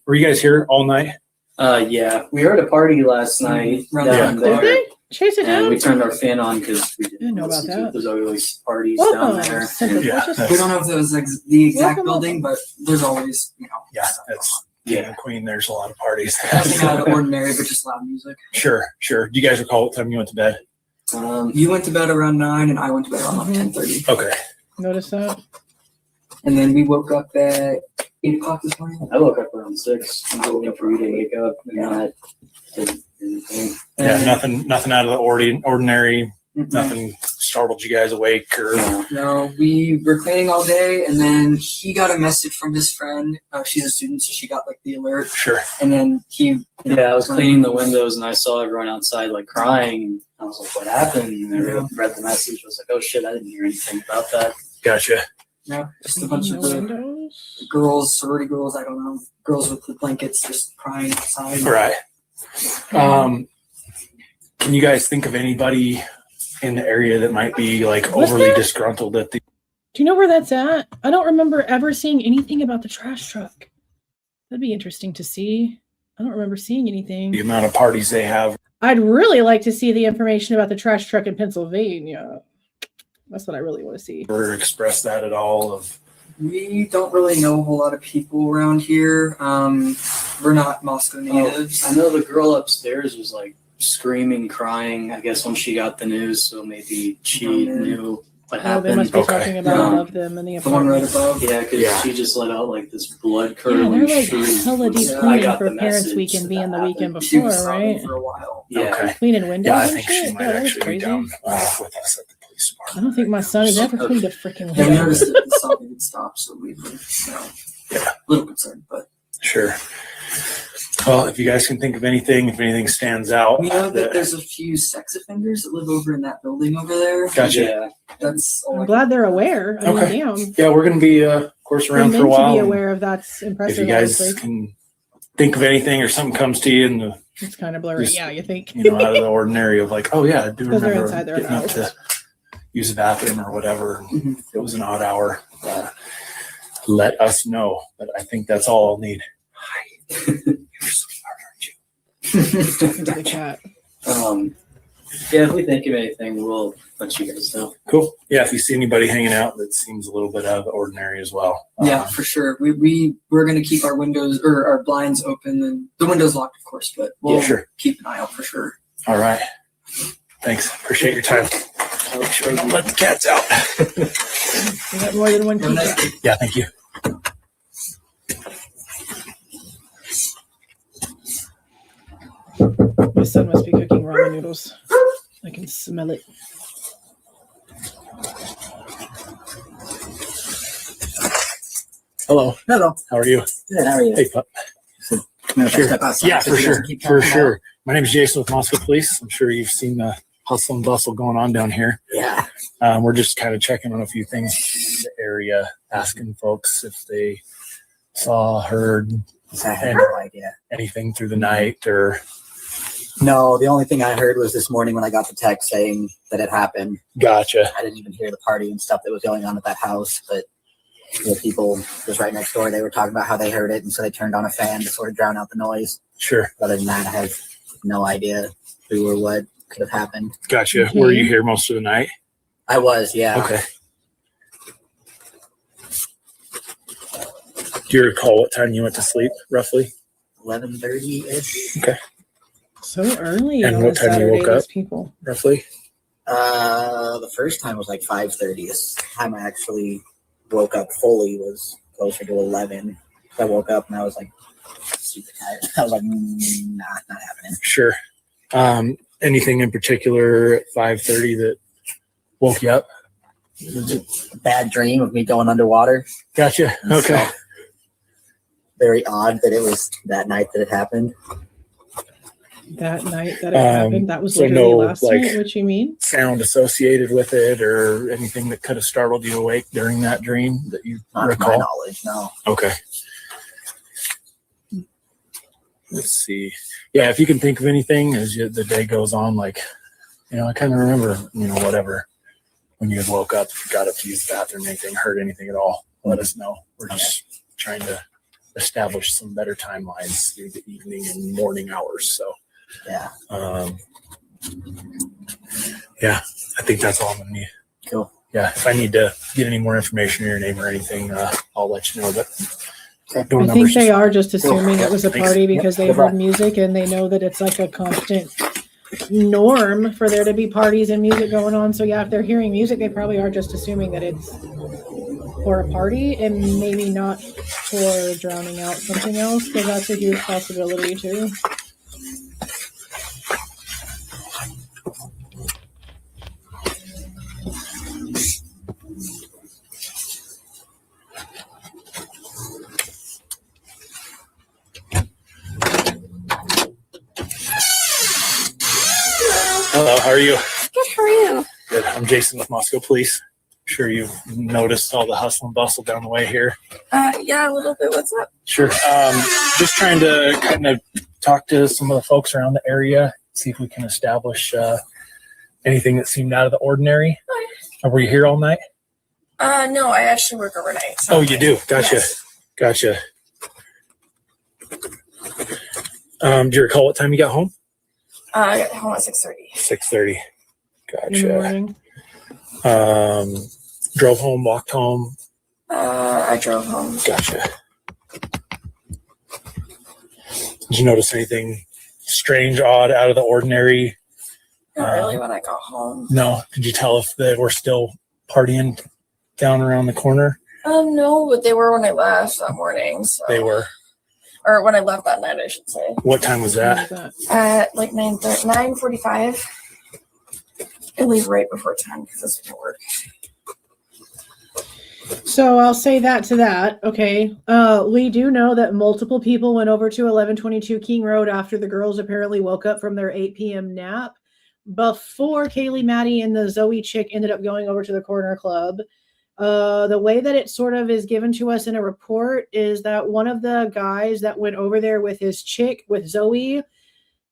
Were you guys here all night? Yeah. We were at a party last night down Did there. they? Chase it And down? we turned our fan on because we Didn't know about listen to that. There's always parties Welcome. down there. Central Yeah, Purchase. We don't know if it was the exact Welcome, building, but there's always, Yeah, that's King and Queen. There's a lot of parties. nothing out of the ordinary, but just loud music. Sure. Do you guys recall what time you went to bed? You went to bed around 9, and I went to bed around 10:30. Okay. Notice that? And then we woke up at 8 o'clock this morning. I woke up around 6. I'm waiting for you to wake up and not do anything. Yeah, nothing out of the ordinary. Nothing startled you guys awake or. No, we were cleaning all day, and then he got a message from his friend. She's a student, so she got like the alert. Sure. And then Yeah, I was cleaning the windows and I saw everyone outside like crying. I was like, "What happened?" And I read the message. I was like, "Oh shit, I didn't hear anything about that." Gotcha. Yeah, just a bunch of No the windows? girls, sorority girls, I don't know, girls with the blankets just crying outside. Right. Can you guys think of anybody in the area that might be like Was overly there? disgruntled at the? Do you know where that's at? I don't remember ever seeing anything about the trash truck. That'd be interesting to see. I don't remember seeing anything. The amount of parties they have. I'd really like to see the information about the trash truck in Pennsylvania. That's what I really want to see. Or express that at all of. We don't really know a whole lot of people around here. We're not Moscow natives. I know the girl upstairs was like screaming, crying, I guess when she got the news, so maybe she knew what Oh, happened. they must be Okay. talking about above them in the The one right apartment. above. Yeah, because Yeah. she just let out like this blood Yeah, curdling they're like shriek. hella deep Yeah, I cleaning got for the Parents message Weekend that being the that weekend happened. She before, was sobbing right? for a while. Yeah. Okay. Cleaning windows Yeah, I and think shit. she might Yeah, that's actually be crazy. down with us at the police department. I don't think my son has ever cleaned a freaking Yeah, we window. noticed that the sobbing had stopped, so we were, a little concerned, but Sure. Well, if you guys can think of anything, if anything stands out. we know that there's a few sex offenders that live over in that building over there. Gotcha. Yeah. That's all. I'm glad they're aware. I Okay. mean, damn. Yeah, we're going to be, of course, They're around for a meant to while. be and aware of that's If impressive. you guys honestly. can think of anything or something comes to you and It's kind of blurry. Just, Yeah, you think? out of the ordinary of like, oh yeah, I do Because they're remember inside their getting up house. to use the bathroom or whatever. Mhm. It was an odd hour. Let us know. But I think that's all I'll need. Hi. You're so smart, aren't you? Into the chat. Yeah, if we think of anything, we'll let you guys know. Cool. Yeah, if you see anybody hanging out that seems a little bit out of the ordinary as well. Yeah, for sure. We're gonna keep our windows or our blinds open and the windows locked, of course, but we'll Sure. keep an eye out for sure. All right. Thanks. Appreciate your time. I'll make sure you don't let the cats out. You got more than one Have a key. nice day. Yeah, thank you. My son must be cooking ramen noodles. I can smell it. Hello. Hello. How are you? Good. How are you? Hey, pup. Sure. Yeah, for sure. For sure. My name is Jason with Moscow Police. I'm sure you've seen the hustle and bustle going on down here. Yeah. We're just kind of checking on a few things in the area, asking folks if they saw, heard I had no idea. anything through the night or. No, the only thing I heard was this morning when I got the text saying that it happened. Gotcha. I didn't even hear the party and stuff that was going on at that house, but the people just right next door, they were talking about how they heard it, and so they turned on a fan to sort of drown out the noise. Sure. Other than that, I have no idea who or what could have happened. Gotcha. Okay. Were you here most of the night? I was, yeah. Okay. Do you recall what time you went to sleep, roughly? 11:30-ish. Okay. So early. And on what a time you woke Saturday, up? these people. Roughly? The first time was like 5:30. This time I actually woke up fully was closer to 11. I woke up and I was like super tired. I was like, nah, not happening. Sure. Anything in particular at 5:30 that woke you up. It was a bad dream of me going underwater. Gotcha. Okay. So, very odd that it was that night that it happened. That night that it happened, that was so literally no, last like, night. What you mean? Sound associated with it, or anything that could have startled you awake during that dream that you Not recall? to my knowledge, no. Okay. Let's see. Yeah, if you can think of anything as the day goes on, like, I kind of remember, whatever, when you had woke up, if you got up to use the bathroom, anything, heard anything at all, let us know. We're just trying to establish some better timelines through the evening and morning hours. So, yeah. Yeah, I think that's all I'm going to need. Cool. Yeah, if I need to get any more information or your name or anything, I'll let you know. But I think they are just assuming it was a party because they Yep. heard music and they know that it's like a constant norm for there to be parties and music going on. So yeah, if they're hearing music, they probably are just assuming that it's for a party and maybe not for drowning out something else, because that's a huge possibility too. Hello, how are you? Good, how are you? Good. I'm Jason with Moscow Police. I'm sure you've noticed all the hustle and bustle down the way here. Yeah, a little bit. What's up? Sure. Just trying to kind of talk to some of the folks around the area, see if we can establish anything that seemed out of the ordinary. Were you here all night? No, I actually work overnight. So Oh, you do? Gotcha. Yes. Gotcha. Do you recall what time you got home? I got home at 6:30. 6:30. In the Gotcha. morning. Drove home, walked home. I drove home. Gotcha. Did you notice anything strange, odd, out of the ordinary? Not really when I got home. No. Did you tell if they were still partying down around the corner? No, but they were when I left that morning. So. They were. Or when I left that night, I should say. What time was that? At like 9:45. I leave right before 10 because it's for work. So I'll say that to that. Okay. We do know that multiple people went over to 1122 King Road after the girls apparently woke up from their 8 p.m. nap before Kaylee, Maddie, and the Zoe chick ended up going over to the corner club. The way that it sort of is given to us in a report is that one of the guys that went over there with his chick, with Zoe,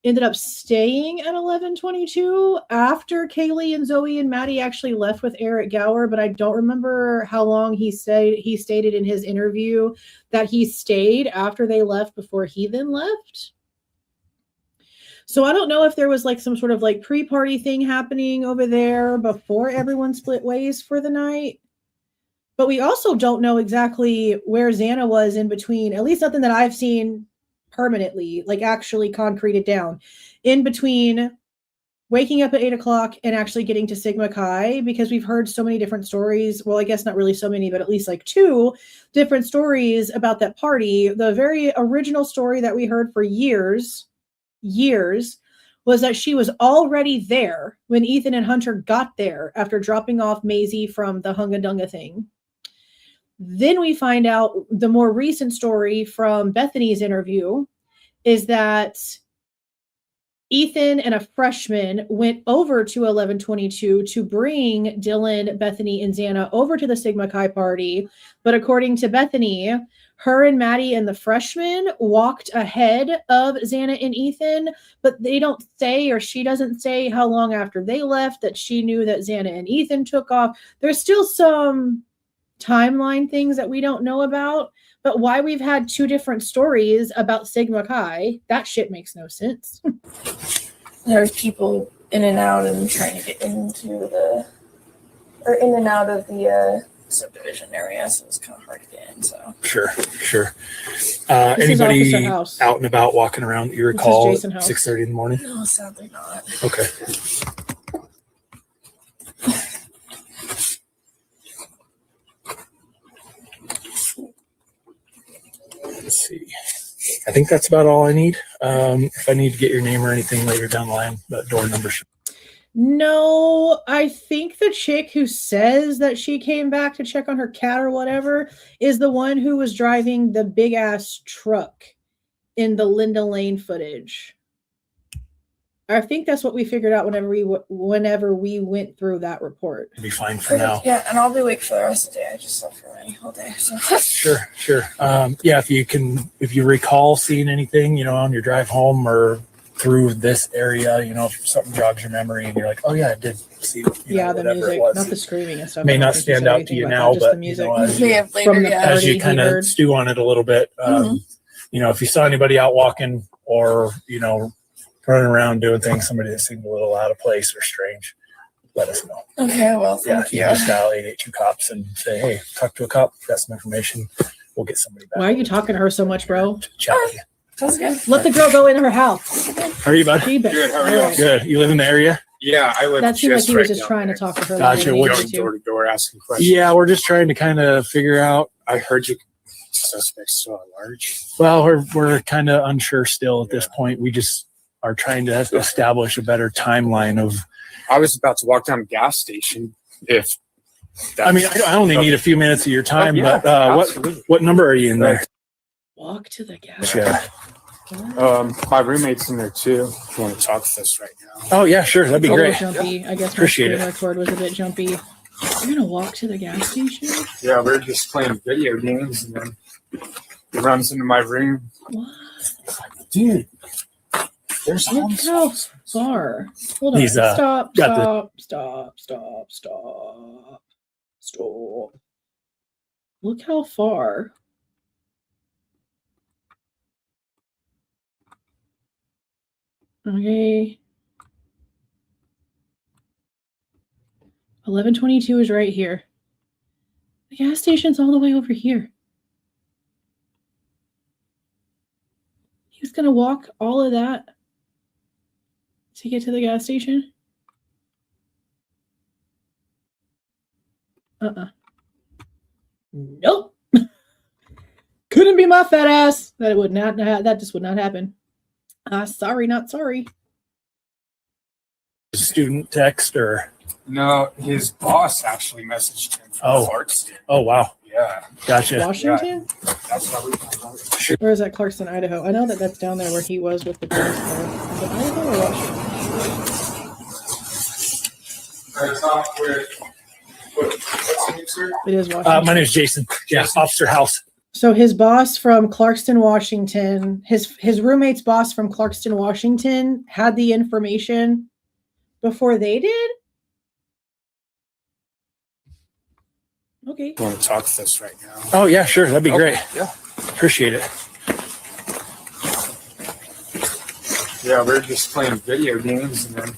ended up staying at 1122 after Kaylee and Zoe and Maddie actually left with Eric Gower, but I don't remember how long he said. He stated in his interview that he stayed after they left before he then left. So I don't know if there was like some sort of like pre-party thing happening over there before everyone split ways for the night. But we also don't know exactly where Xana was in between, at least nothing that I've seen permanently, like actually concreted down, in between waking up at 8 o'clock and actually getting to Sigma Chi, because we've heard so many different stories. Well, I guess not really so many, but at least like 2 different stories about that party. The very original story that we heard for years, was that she was already there when Ethan and Hunter got there after dropping off Maisie from the Hunga Dunga thing. Then we find out the more recent story from Bethany's interview is that Ethan and a freshman went over to 1122 to bring Dylan, Bethany, and Xana over to the Sigma Chi party. But according to Bethany, her and Maddie and the freshman walked ahead of Xana and Ethan, but they don't say, or she doesn't say how long after they left that she knew that Xana and Ethan took off. There's still some timeline things that we don't know about, but why we've had 2 different stories about Sigma Chi, that shit makes no sense. There's people in and out and trying to get into in and out of the subdivision area, so it's kind of hard to get in. So Sure. Anybody out and about walking around that you recall at 6:30 in the morning? No, sadly not. Okay. Let's see. I think that's about all I need. If I need to get your name or anything later down the line, but door number. No, I think the chick who says that she came back to check on her cat or whatever is the one who was driving the big ass truck in the Linda Lane footage. I think that's what we figured out whenever we went through that report. It'll be fine for now. Yeah, and I'll be awake for the rest of the day. I just slept for running all day. So. Sure. Yeah, if you recall seeing anything, on your drive home or through this area, if something jogs your memory and you're like, oh yeah, I did see, the music, not the screaming and stuff. May not stand out to you now, but the music. As you kind of stew on it a little bit, if you saw anybody out walking or, running around doing things, somebody that seemed a little out of place or strange, let us know. Okay, well, thank you. Just dial 882 cops and say, hey, talk to a cop, got some information. We'll get somebody back. Why are you talking to her so much, bro? Chat with you. That's good. Let the girl go in her house. How are you, bud? Good. How are you? Good. You live in the area? Yeah, I live. That seemed like he was just trying to talk to her. Gotcha. Going door to door asking questions. Yeah, we're just trying to kind of figure out. I heard you suspects so large. Well, we're kind of unsure still at this point. We just are trying to establish a better timeline of. I was about to walk down a gas station. I only need a few minutes of your time, but what number are you in there? Walk to the gas station. Yeah. My roommate's in there too. If you want to talk with us right now. Oh yeah, sure. That'd be great. Jumpy. I guess Appreciate my it. record was a bit jumpy. You're gonna walk to the gas station? Yeah, we're just playing video games, and then he runs into my room. What? Dude, there's Look how far. Hold on. He's, Stop. got Look how far. Okay. 1122 is right here. The gas station's all the way over here. He was going to walk all of that to get to the gas station? Nope. Couldn't be my fat ass. That would not. That just would not happen. Sorry, not sorry. Student text or no, his boss actually messaged him from Clarkston. Oh wow. Yeah. Gotcha. Washington? Yeah, that's how we found out. Or is that Clarkston, Idaho? I know that that's down there where he was with the girls. Is it Idaho or Washington? What's the name, sir? It is Washington. My name is Jason. Yeah, Officer House. So his boss from Clarkston, Washington, his roommate's boss from Clarkston, Washington had the information before they did? Okay. You want to talk with us right now? Oh yeah, sure. That'd be great. Yeah. Appreciate it. Yeah, we're just playing video games, and then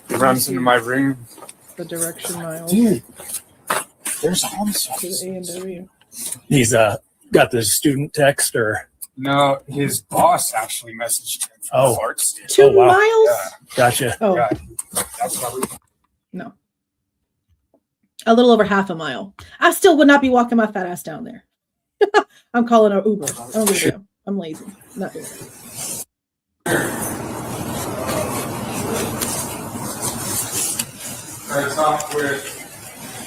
he runs into my room. The direction miles. Dude, there's homes. To the A&W. He's got the student text or no, his boss actually messaged him from Clarkston. 2 miles? Yeah. Gotcha. Oh. Yeah. That's how we. No. A little over half a mile. I still would not be walking my fat ass down there. I'm calling an Uber. I don't give a damn. I'm lazy. Not doing it.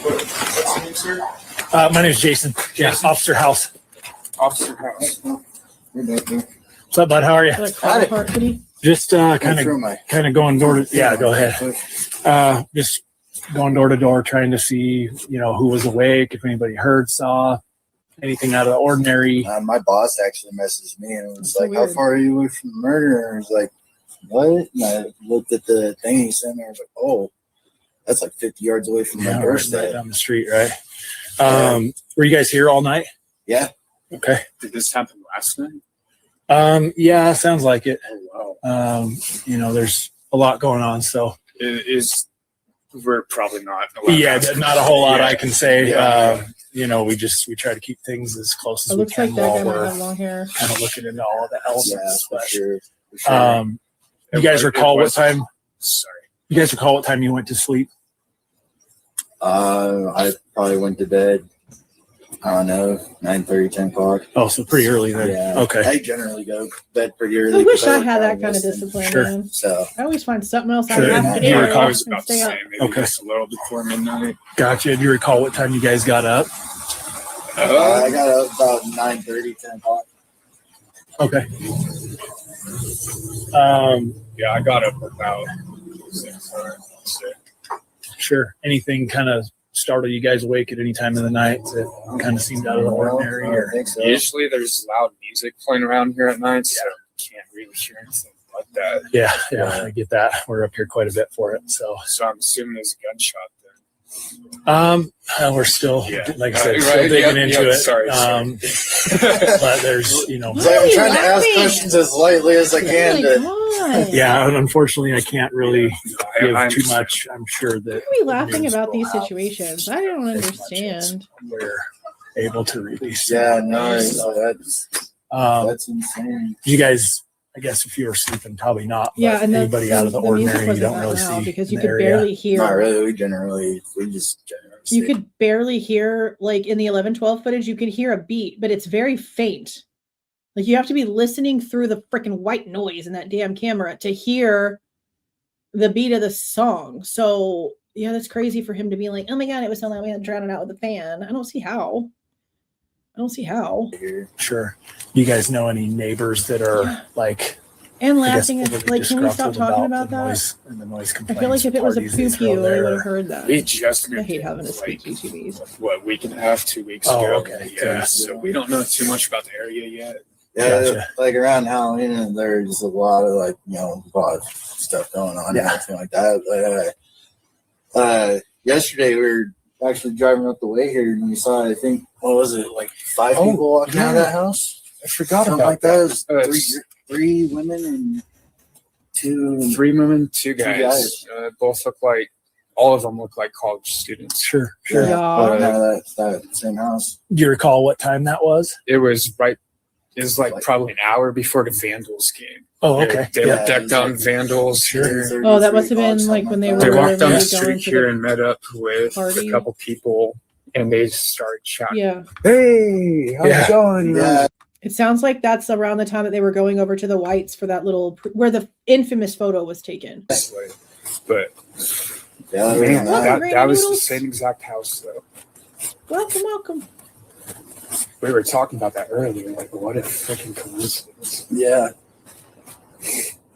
What's the name, sir? my name is Jason. Yeah, Officer House. Officer House. What's up, bud? How are you? Just kind of going door to. Yeah, go ahead. Just going door to door, trying to see who was awake, if anybody heard, saw anything out of the ordinary. My boss actually messaged me and was like, "How far are you away from the murder?" And I was like, "What?" And I looked at the thing he sent me. I was like, "Oh, that's like 50 yards away from my doorstep." Right down the street, right? Were you guys here all night? Yeah. Okay. Did this happen last night? Yeah, sounds like it. Oh wow. There's a lot going on, so we're probably not. Yeah, not a whole lot I can say. Yeah. We try to keep things as close as It we looks can like that while guy might we're have long hair. kind of looking into all of the elements. Yeah, for but, sure. For sure. You guys recall what time? Sorry. You guys recall what time you went to sleep? I probably went to bed I don't know, 9:30, 10 o'clock. Oh, so pretty early then. Yeah. Okay. I generally go to bed pretty early. I wish 'cause I work had out that of kind of this, discipline, Sure. man. So I always find something else Sure. I have to Do you do recall- I was and about to stay up. say maybe Okay. just a little before midnight. Gotcha. Do you recall what time you guys got up? I got up about 9:30, 10 o'clock. Okay. Yeah, I got up about 6 or 6. Sure. Anything kind of startle you guys awake at any time of the night that kind of seemed out of the ordinary? I don't Or think so. Usually there's loud music playing around here at night, so you can't really hear anything like that. yeah, I get that. We're up here quite a bit for it. So So I'm assuming there's a gunshot then. we're still, Yeah. like I said, Right, still digging yep, into yep, it. sorry. But there's, So I'm trying to ask questions as lightly as I can. yeah, and unfortunately, I can't really give I'm too much. I'm sure that Why are we laughing about these situations? I don't understand. we're able to release. Yeah, no, that's Um, insane. you guys, I guess if you were sleeping, probably not. But Yeah, and anybody out of the music ordinary, you wasn't don't that really loud see because you in the could area. barely hear. Not really. We just generally. You sleep. could barely hear, like in the 11-12 footage, you could hear a beat, but it's very faint. Like you have to be listening through the freaking white noise in that damn camera to hear the beat of the song. So yeah, that's crazy for him to be like, oh my God, it was so loud we had to drown it out with a fan. I don't see how. Sure. You guys know any neighbors that are like And I guess laughing at, overly like, can we stop disgruntled talking about the that? noise and the noise I complaints? feel like if it was a parties they pew throw pew, I there? would have heard that. We just I moved hate in, having to like, speak TVs. what, week and a half, 2 weeks Oh, ago. okay. Yeah, so we don't know too much about the area yet. Yeah, Gotcha. like around Halloween, there's a lot of a lot of stuff going on and Yeah. everything like that. But yesterday we were actually driving up the way here and we saw, I think, what was it, like 5 Oh, people walking out of yeah. that house? I forgot Something about like that. It was that. three women and two. 3 women, 2 Two guys. guys. Both look like, all of them look like college students. Sure. Yeah, Yeah. walking out of that same house. Do you recall what time that was? It was like probably an hour before the Vandals came. Oh, They- okay. They Yeah. were decked out in Vandals. Sure. Oh, that must have been like when they were They walked down the going street to here and met up with party. a couple people, and they just started shouting, Yeah. "Hey, how's Yeah. it going?" Yeah, It sounds like that's around the time that they were going over to the Whites for that little where the infamous photo was taken. But yeah, man, Welcome, that was the Noodles. same exact house though. Welcome. We were talking about that earlier. Like, what a freaking coincidence! yeah.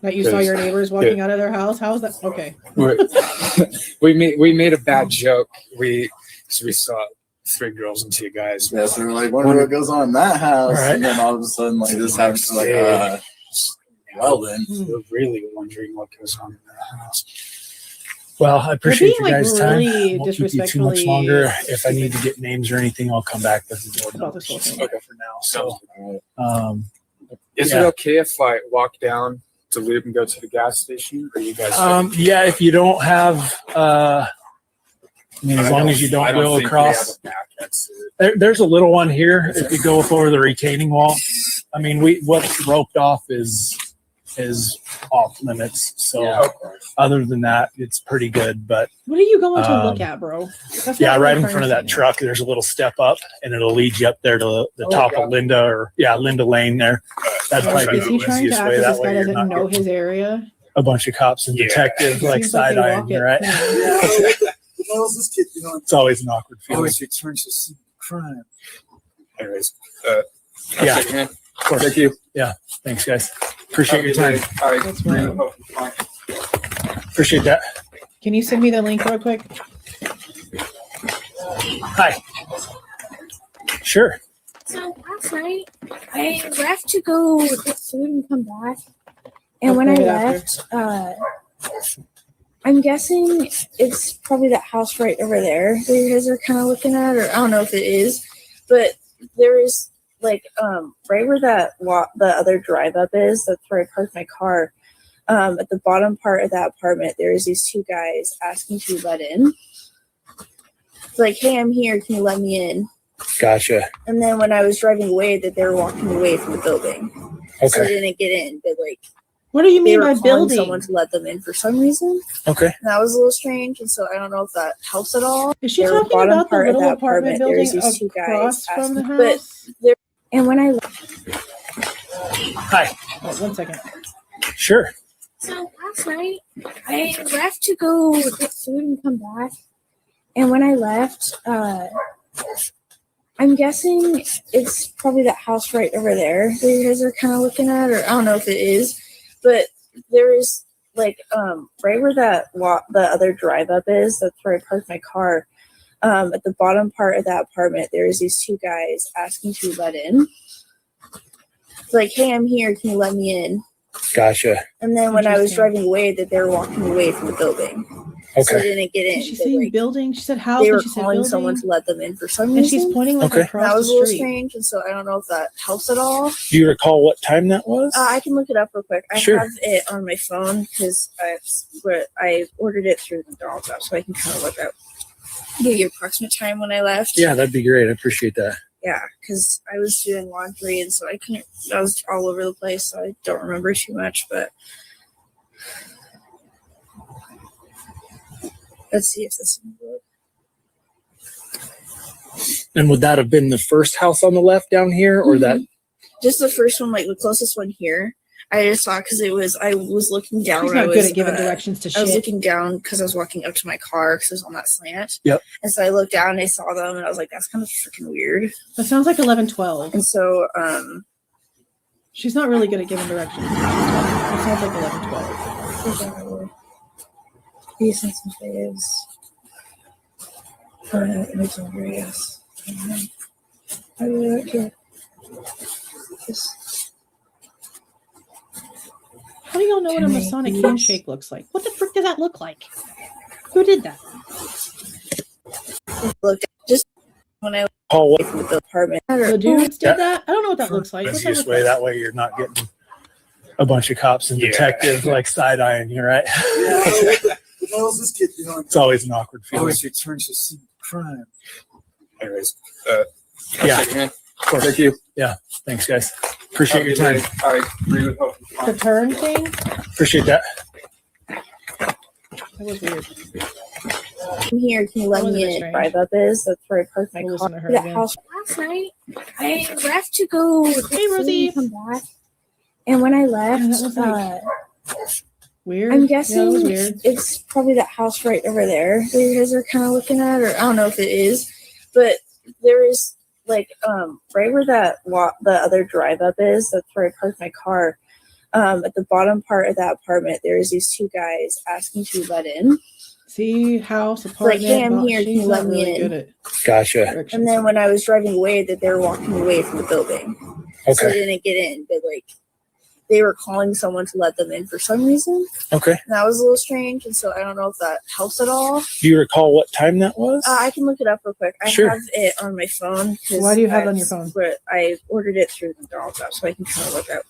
That you saw your neighbors walking out of their house. How's that? Okay. we made a bad joke. We saw 3 girls and 2 guys. Yeah, so we're like, wonder what goes on in that house, Right. and then all of a sudden, like this happens. Like, well then, We're really wondering what goes on in that house. Well, I appreciate being, you like, guys' time. really I won't keep you too much disrespectfully longer. If I need to get names or anything, I'll come back with the board About this numbers. whole thing. Okay, for now. So, Is Yeah. it okay if I walk down to Loop and go to the gas station? Or you guys? yeah, if you don't have, I mean, as long as you don't go think we across. have a back exit. There's a little one here. If you go up over the retaining wall, I mean, what's roped off is off limits. So other than that, it's pretty good. But What are you going to look at, bro? That's yeah, not right what in I'm front of trying that to say. truck, there's a little step up, and it'll lead you up there to the top of Linda Lane there. That'd probably Is be he the trying to easiest act way. as That this way guy you're doesn't not know getting his area? a bunch of cops and detectives like Seems like side they eyeing walk you, it. right? what else is kid doing? It's always an awkward feeling. Always returns to scene of crime. Anyways, Yeah. okay, thank you. Yeah, thanks, guys. Appreciate your time. All right. That's right. Appreciate that. Can you send me the link real quick? Hi. Sure. So last night I left to go get food and come back, and when I left, I'm guessing it's probably that house right over there that you guys are kind of looking at, or I don't know if it is, but there is like right where that the other drive up is. That's where I parked my car. At the bottom part of that apartment, there's these 2 guys asking to be let in. It's like, hey, I'm here. Can you let me in? Gotcha. And then when I was driving away, that they were walking away from the building. So I Okay. didn't get in. But like What do you they mean were by calling building? someone to let them in for some reason. Okay. And that was a little strange, and so I don't know if that helps at all. Is she Their talking bottom about the part of little that apartment there's building these two across guys from the asking- but house? there- And when I Hi. Oh, 1 second. Sure. So last night, I left to go get food and come back. And when I left, I'm guessing it's probably that house right over there that you guys are kind of looking at, or I don't know if it is, but there is like right where that the other drive up is. That's where I parked my car. At the bottom part of that apartment, there's these two guys asking to be let in. It's like, hey, I'm here. Can you let me in? Gotcha. And then when I was driving away, that they were walking away from the building. So I Okay. didn't get in. Did she but, say like, building? She said house. they but were she said calling building. someone to let them in for some And reason. she's pointing like Okay. across That was the a little street. strange, and so I don't know if that helps at all. Do you recall what time that was? I can look it up real quick. I Sure. have it on my phone because I ordered it through the McDonald's app, so I can kind of look up the approximate time when I left. Yeah, that'd be great. I appreciate that. Yeah, because I was doing laundry, and so I couldn't. I was all over the place, so I don't remember too much. But let's see if this will work. And would that have been the first house on the left down here, or that? Just the first one, like the closest one here. I just saw because I was looking down. She's when I not was, good at giving directions to I was shit. looking down because I was walking up to my car because it was on that slant. Yep. And so I looked down and I saw them and I was like, that's kind of freaking weird. That sounds like 11:12. And so she's not really good at giving directions. It sounds like 11:12. these and some faves. It's over, yes. I really like it. How do y'all know what a Masonic handshake looks like? What the frick does that look like? Who did that? Look, just when I Call with the apartment. The dudes did that? I don't know what that looks like. That's What's the that easiest look way. like? That way you're not getting a bunch of cops and detectives like side eyeing you, right? What the hell is this kid doing? It's always an awkward feeling. Always returns to see crime. Anyways, Yeah. shake your hand. Of course. Thank you. Yeah. Thanks, guys. Appreciate your time. I agree with help. The turn thing? Appreciate that. That was weird. I'm here. Can you let That me wasn't in? strange. Drive up is. That's where I parked my We'll car. listen to her That again. house last night. I left to go get Hey, food Rosie. and come back. And when I left, Yeah, that was like weird. I'm Yeah, that guessing was weird. it's probably that house right over there that you guys are kind of looking at, or I don't know if it is, but there is like right where that the other drive up is. That's where I parked my car. At the bottom part of that apartment, there's these two guys asking to be let in. See, house, apartment. Like, hey, I'm box. here. Can She's you not let me really in? good at Gotcha. directions. And then when I was driving away, that they were walking away from the building. So I Okay. didn't get in, but like they were calling someone to let them in for some reason. Okay. And that was a little strange, and so I don't know if that helps at all. Do you recall what time that was? I can look it up real quick. I Sure. have it on my phone. Why do you have it on your phone? I ordered it through the McDonald's app, so I can kind of look up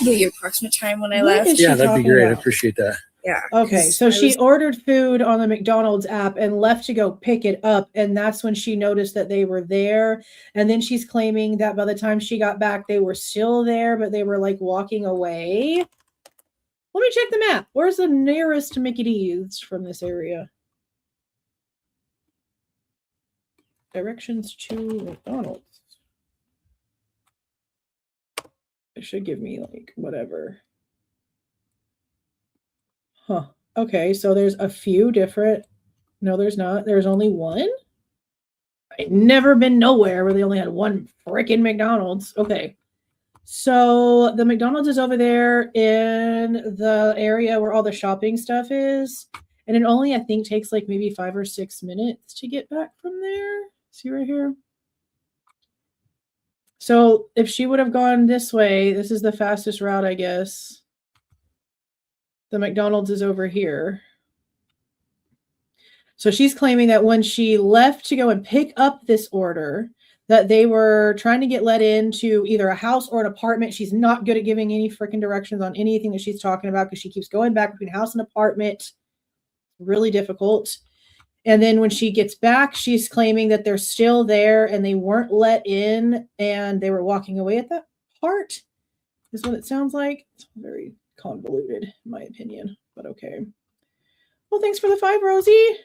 the approximate time when I What left. is she Yeah, that'd be talking great. I about? appreciate that. Yeah. Okay, 'cause so I she was- ordered food on the McDonald's app and left to go pick it up. And that's when she noticed that they were there. And then she's claiming that by the time she got back, they were still there, but they were like walking away. Let me check the map. Where's the nearest Mickey D's from this area? Directions to McDonald's. It should give me like whatever. Huh. Okay, so there's a few different. No, there's not. There's only one. I've never been nowhere where they only had one freaking McDonald's. Okay. So the McDonald's is over there in the area where all the shopping stuff is. And it only, I think, takes like maybe 5 or 6 minutes to get back from there. See right here? So if she would have gone this way, this is the fastest route, I guess. The McDonald's is over here. So she's claiming that when she left to go and pick up this order, that they were trying to get let into either a house or an apartment. She's not good at giving any freaking directions on anything that she's talking about because she keeps going back between house and apartment. Really difficult. And then when she gets back, she's claiming that they're still there and they weren't let in and they were walking away at that part, is what it sounds like. It's very convoluted, in my opinion. But okay. Well, thanks for the 5, Rosie.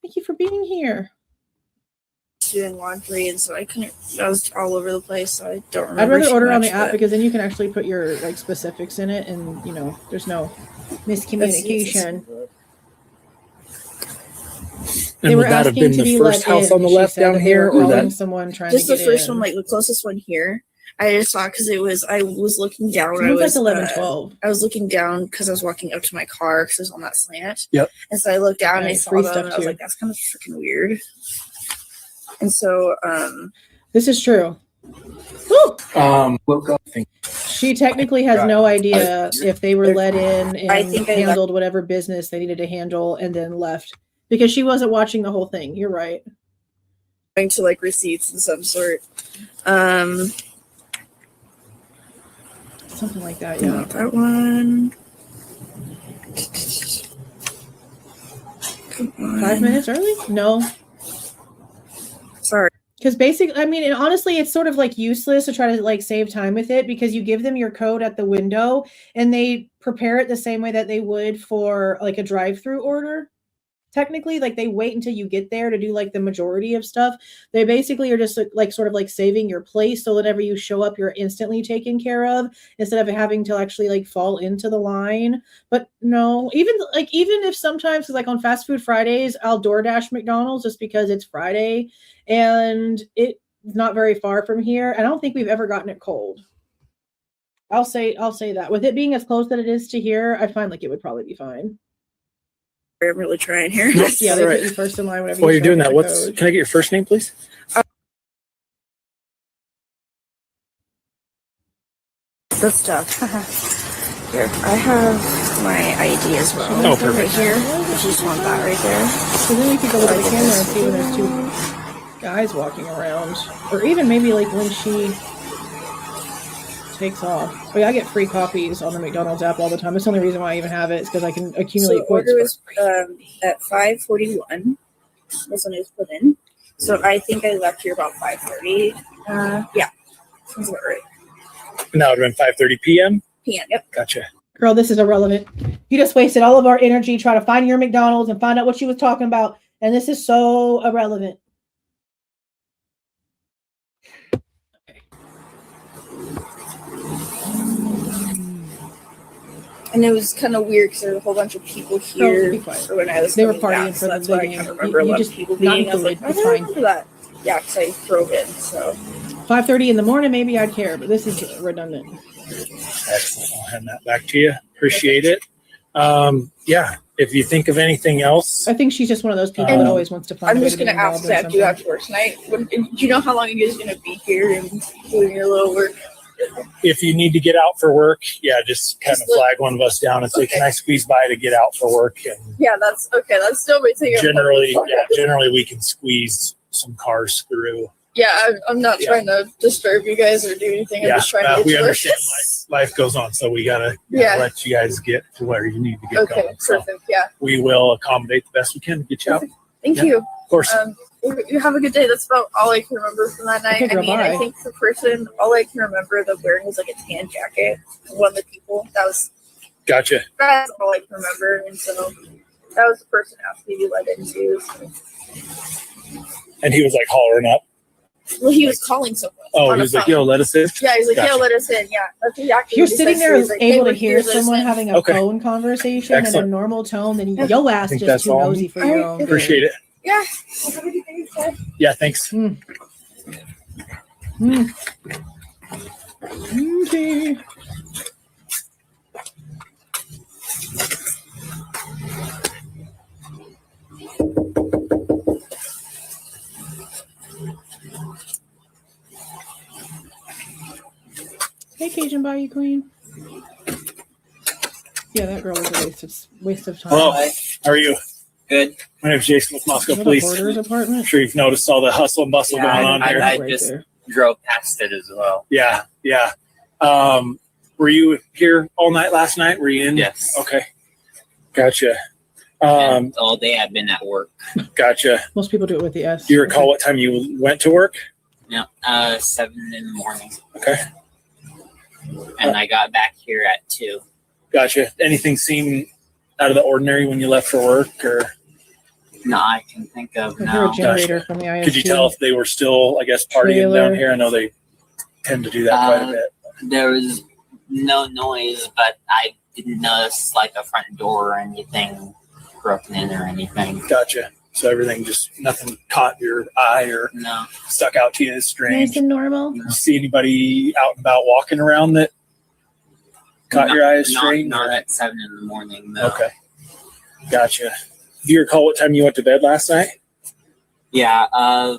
Thank you for being here. Doing laundry, and so I was all over the place, so I don't remember. I'd rather order on the much, app but- because then you can actually put your like specifics in it, and you know there's no miscommunication. And They were would that have asking been to the be first let house in. on the She left said that down they here, were or calling that? someone trying Just to the get first in. one, like the closest one here. I just saw because I was looking down. It I was was like 11-12. I was looking down because I was walking up to my car because it was on that slant. Yep. And so I looked down and I Nice, saw free them, stuff and I was too. like, "That's kind of freaking weird." And so, This is true. Woo! Woke up. She technically has no idea if they were let in and I think I handled whatever business they needed to handle and then left because she wasn't watching the whole thing. You're right. going to like receipts of some sort. Something like that, yeah. Not that one. Come on. 5 minutes early? No. Sorry. Because basically, I mean, and honestly, it's sort of like useless to try to like save time with it because you give them your code at the window and they prepare it the same way that they would for like a drive-through order. Technically, like they wait until you get there to do like the majority of stuff. They basically are just like sort of like saving your place so whenever you show up, you're instantly taken care of instead of having to actually like fall into the line. But no, even if sometimes like on Fast Food Fridays, I'll DoorDash McDonald's just because it's Friday and it's not very far from here. I don't think we've ever gotten it cold. I'll say that with it being as close that it is to here, I find like it would probably be fine. I'm really trying here. Yeah, they All right. put you first in line whenever While you you're show doing up that, with the code. can I get your first name, please? Good stuff. Here, I have my ID as well. Oh, Right perfect. here. If you just want that right there. So then we could go look at the camera and see when there's 2 guys walking around. Or even maybe like when she takes off. Oh yeah, I get free copies on the McDonald's app all the time. That's the only reason why I even have it is because I can accumulate So points. order was at 5:41. This one is put in. So I think I left here about 5:30. Yeah, sounds about right. And that would have been 5:30 p.m. PM. Yep. Gotcha. Girl, this is irrelevant. You just wasted all of our energy trying to find your McDonald's and find out what she was talking about. And this is so irrelevant. And it was kind of weird because there were a whole bunch of people here. be quiet. Or when I was They were coming back, partying so for the that's why I game. kind of remember a You lot just of people not being. I was like, included. I It's fine. remember that. Yeah, because I drove in. So 5:30 in the morning, maybe I'd care, but this is redundant. Excellent. I'll hand that back to you. Appreciate it. Yeah. If you think of anything else, I think she's just one of those people that always wants to find I'm a way just to be gonna ask involved in that. Do you have something. to work tonight? Do you know how long you guys are gonna be here and doing your little work? if you need to get out for work, yeah, just kind of Just look- flag one of us down and say, "Can I squeeze by to get out for work?" And Yeah, that's okay. That's still my thing. generally we can squeeze some cars through. Yeah, I'm not Yeah. trying to disturb you guys or do anything. I'm Yeah, just trying to get we to work. understand life goes on, so we gotta Yeah. let you guys get to where you need to get Okay, going. So perfect. Yeah, we will accommodate the best we can to get you out. thank Yeah, you. Of course. You have a good day. That's about all I can remember from that night. Okay, I girl, mean, bye. I think the person, all I can remember the wearing was like a tan jacket. One of the people that's Gotcha. all I can remember, and so that was the person asked me to let into. And he was like hollering up. Well, he was calling someone. Oh, on he a was like, phone. "Yo, let us in." Yeah, he's like, Gotcha. "Yo, let us in." Yeah, that's exactly. If you're what he sitting said. there He's like, "Hey, able to we're hear here, let us someone in." having a Okay. phone conversation in a Excellent. normal tone, then Yeah. yo I ass think just that's too all. nosy for your own. good. Appreciate it. Yeah. Have a good day, guys. Yeah, thanks. Okay. Hey, Cajun Bayou Queen. Yeah, that girl was a waste of time. Hello. How are you? Good. My name's Jason with Moscow Is that a Police. hoarder's apartment? I'm sure you've noticed all the hustle and bustle going on here. I Right just there. drove past it as well. Yeah. Were you here all night last night? Were you in? Yes. Okay. Gotcha. And all day I've been at work. Gotcha. Most people do it with the S. Do you recall what time you went to work? Yeah, 7 in the morning. Okay. and I got back here at 2. Gotcha. Anything seem out of the ordinary when you left for work, or? No, I can think of I hear a now. generator from the ISP. Could you tell if they were still, I guess, partying Trailer. down here? I know they tend to do that quite a bit. There was no noise, but I didn't notice like a front door or anything broken in or anything. Gotcha. So everything just, nothing caught your eye or stuck out to you as strange. Nice and normal. Did you see anybody out and about walking around that caught your eye as strange? Not at 7 in the morning, though. Okay. Gotcha. Do you recall what time you went to bed last night? Yeah, I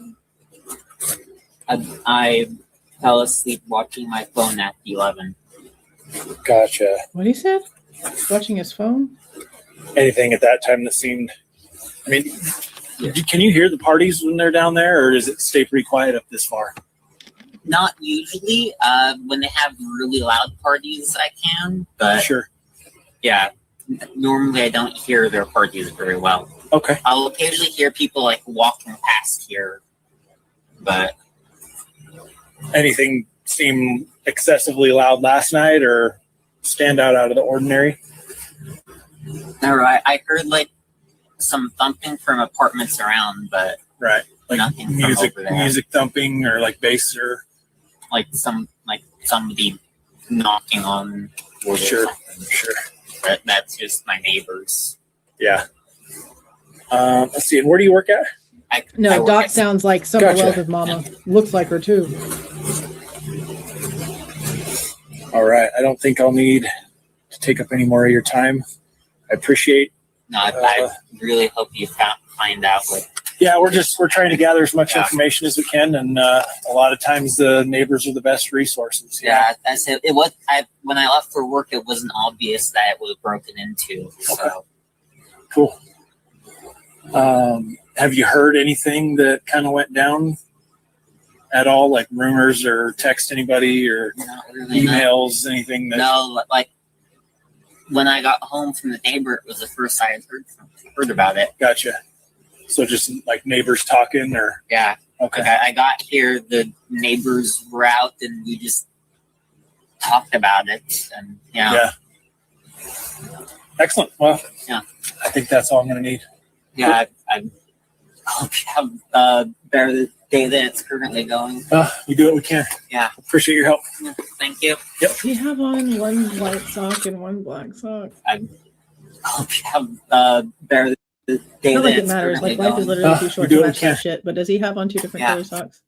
fell asleep watching my phone at 11. Gotcha. What he said? Watching his phone? Anything at that time that seemed, I mean, can you hear the parties when they're down there, or does it stay pretty quiet up this far? Not usually. When they have really loud parties, I can, but sure. Yeah, normally I don't hear their parties very well. Okay. I'll occasionally hear people like walking past here, but anything seem excessively loud last night or stand out of the ordinary? all right. I heard like some thumping from apartments around, but right, like nothing from music, over there. music thumping or like bass or like somebody knocking on wood. Sure, or something. sure. But that's just my neighbors. Yeah. Let's see. And where do you work at? No, Dot sounds like someone Gotcha. else's mama. Looks like her too. All right. I don't think I'll need to take up any more of your time. I appreciate. No, I really hope you find out what. Yeah, we're trying to gather as much information as we can, and a lot of times the neighbors are the best resources. Yeah, that's it. It was when I left for work. It wasn't obvious that it was broken into. So. Okay. Cool. Have you heard anything that kind of went down at all, like rumors or text anybody or really, emails, anything? That no, like when I got home from the neighbor, it was the first I had heard about it. Gotcha. So just like neighbors talking, or yeah. Okay. Like I got here, the neighbors were out, and we just talked about it, and yeah. Excellent. Well, yeah. I think that's all I'm going to need. Yeah, I hope you have a better day than it's currently going. We do what we can. Yeah. Appreciate your help. Yeah, thank you. Yep. You have on one white sock and one black sock. I hope you have a better day Not than like it it's matters. currently Like life going. is literally too short we do to what we match that can. shit. But does he have on two different color socks?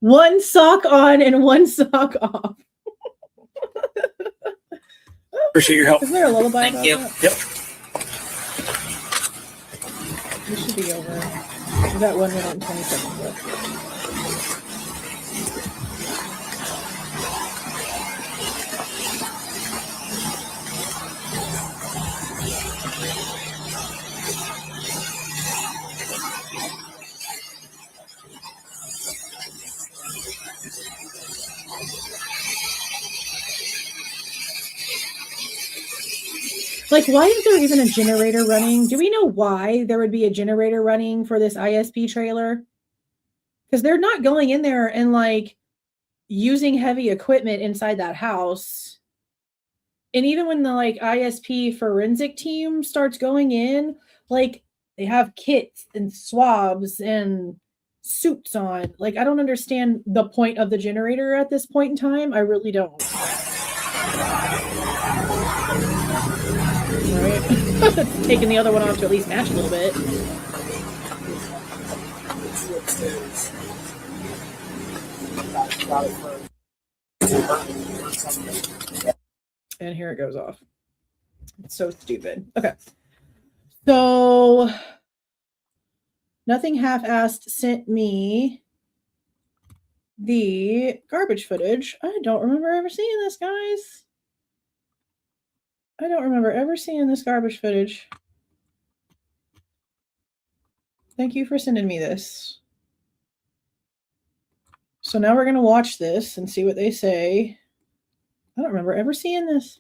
One sock on and one sock off. Appreciate your help. Isn't there a lullaby Thank about you. that? Yep. This should be over. We got 1 minute and 20 seconds left. Like, why is there even a generator running? Do we know why there would be a generator running for this ISP trailer? Because they're not going in there and like using heavy equipment inside that house. And even when the like ISP forensic team starts going in, like they have kits and swabs and suits on. Like, I don't understand the point of the generator at this point in time. I really don't. Right? Taking the other one off to at least match a little bit. And here it goes off. It's so stupid. Okay. So Nothing Half-Assed sent me the garbage footage. I don't remember ever seeing this, guys. I don't remember ever seeing this garbage footage. Thank you for sending me this. So now we're going to watch this and see what they say. I don't remember ever seeing this.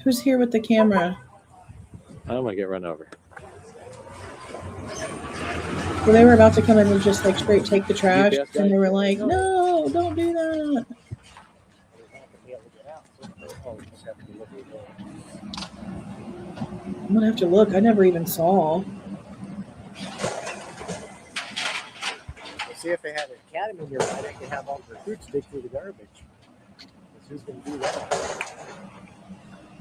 Who's here with the camera? I don't want to get run over. So they were about to come in and just like straight take the trash, and they were like, "No, don't do that." I'm gonna have to look. I never even saw. See if they had an academy nearby, they could have all the recruits dig through the garbage. Who's going to do that?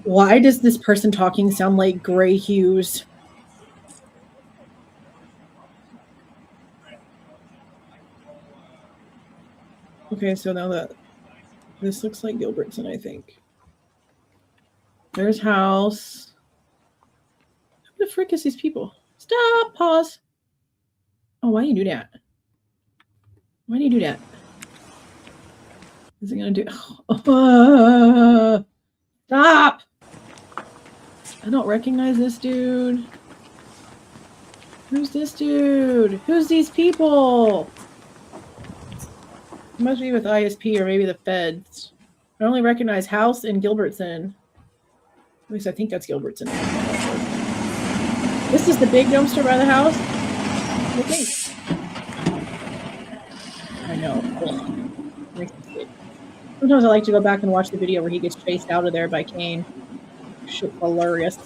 Why does this person talking sound like Gray Hughes? Okay, so now that this looks like Gilbertson, I think. There's house. Who the frick is these people? Stop, pause. Oh, why do you do that? Why do you do that? Is it gonna do? Stop! I don't recognize this dude. Who's this dude? Who's these people? It must be with ISP or maybe the feds. I only recognize House and Gilbertson. At least I think that's Gilbertson. This is the big dumpster by the house? I think. I know. Sometimes I like to go back and watch the video where he gets chased out of there by Kane. Shit, hilarious.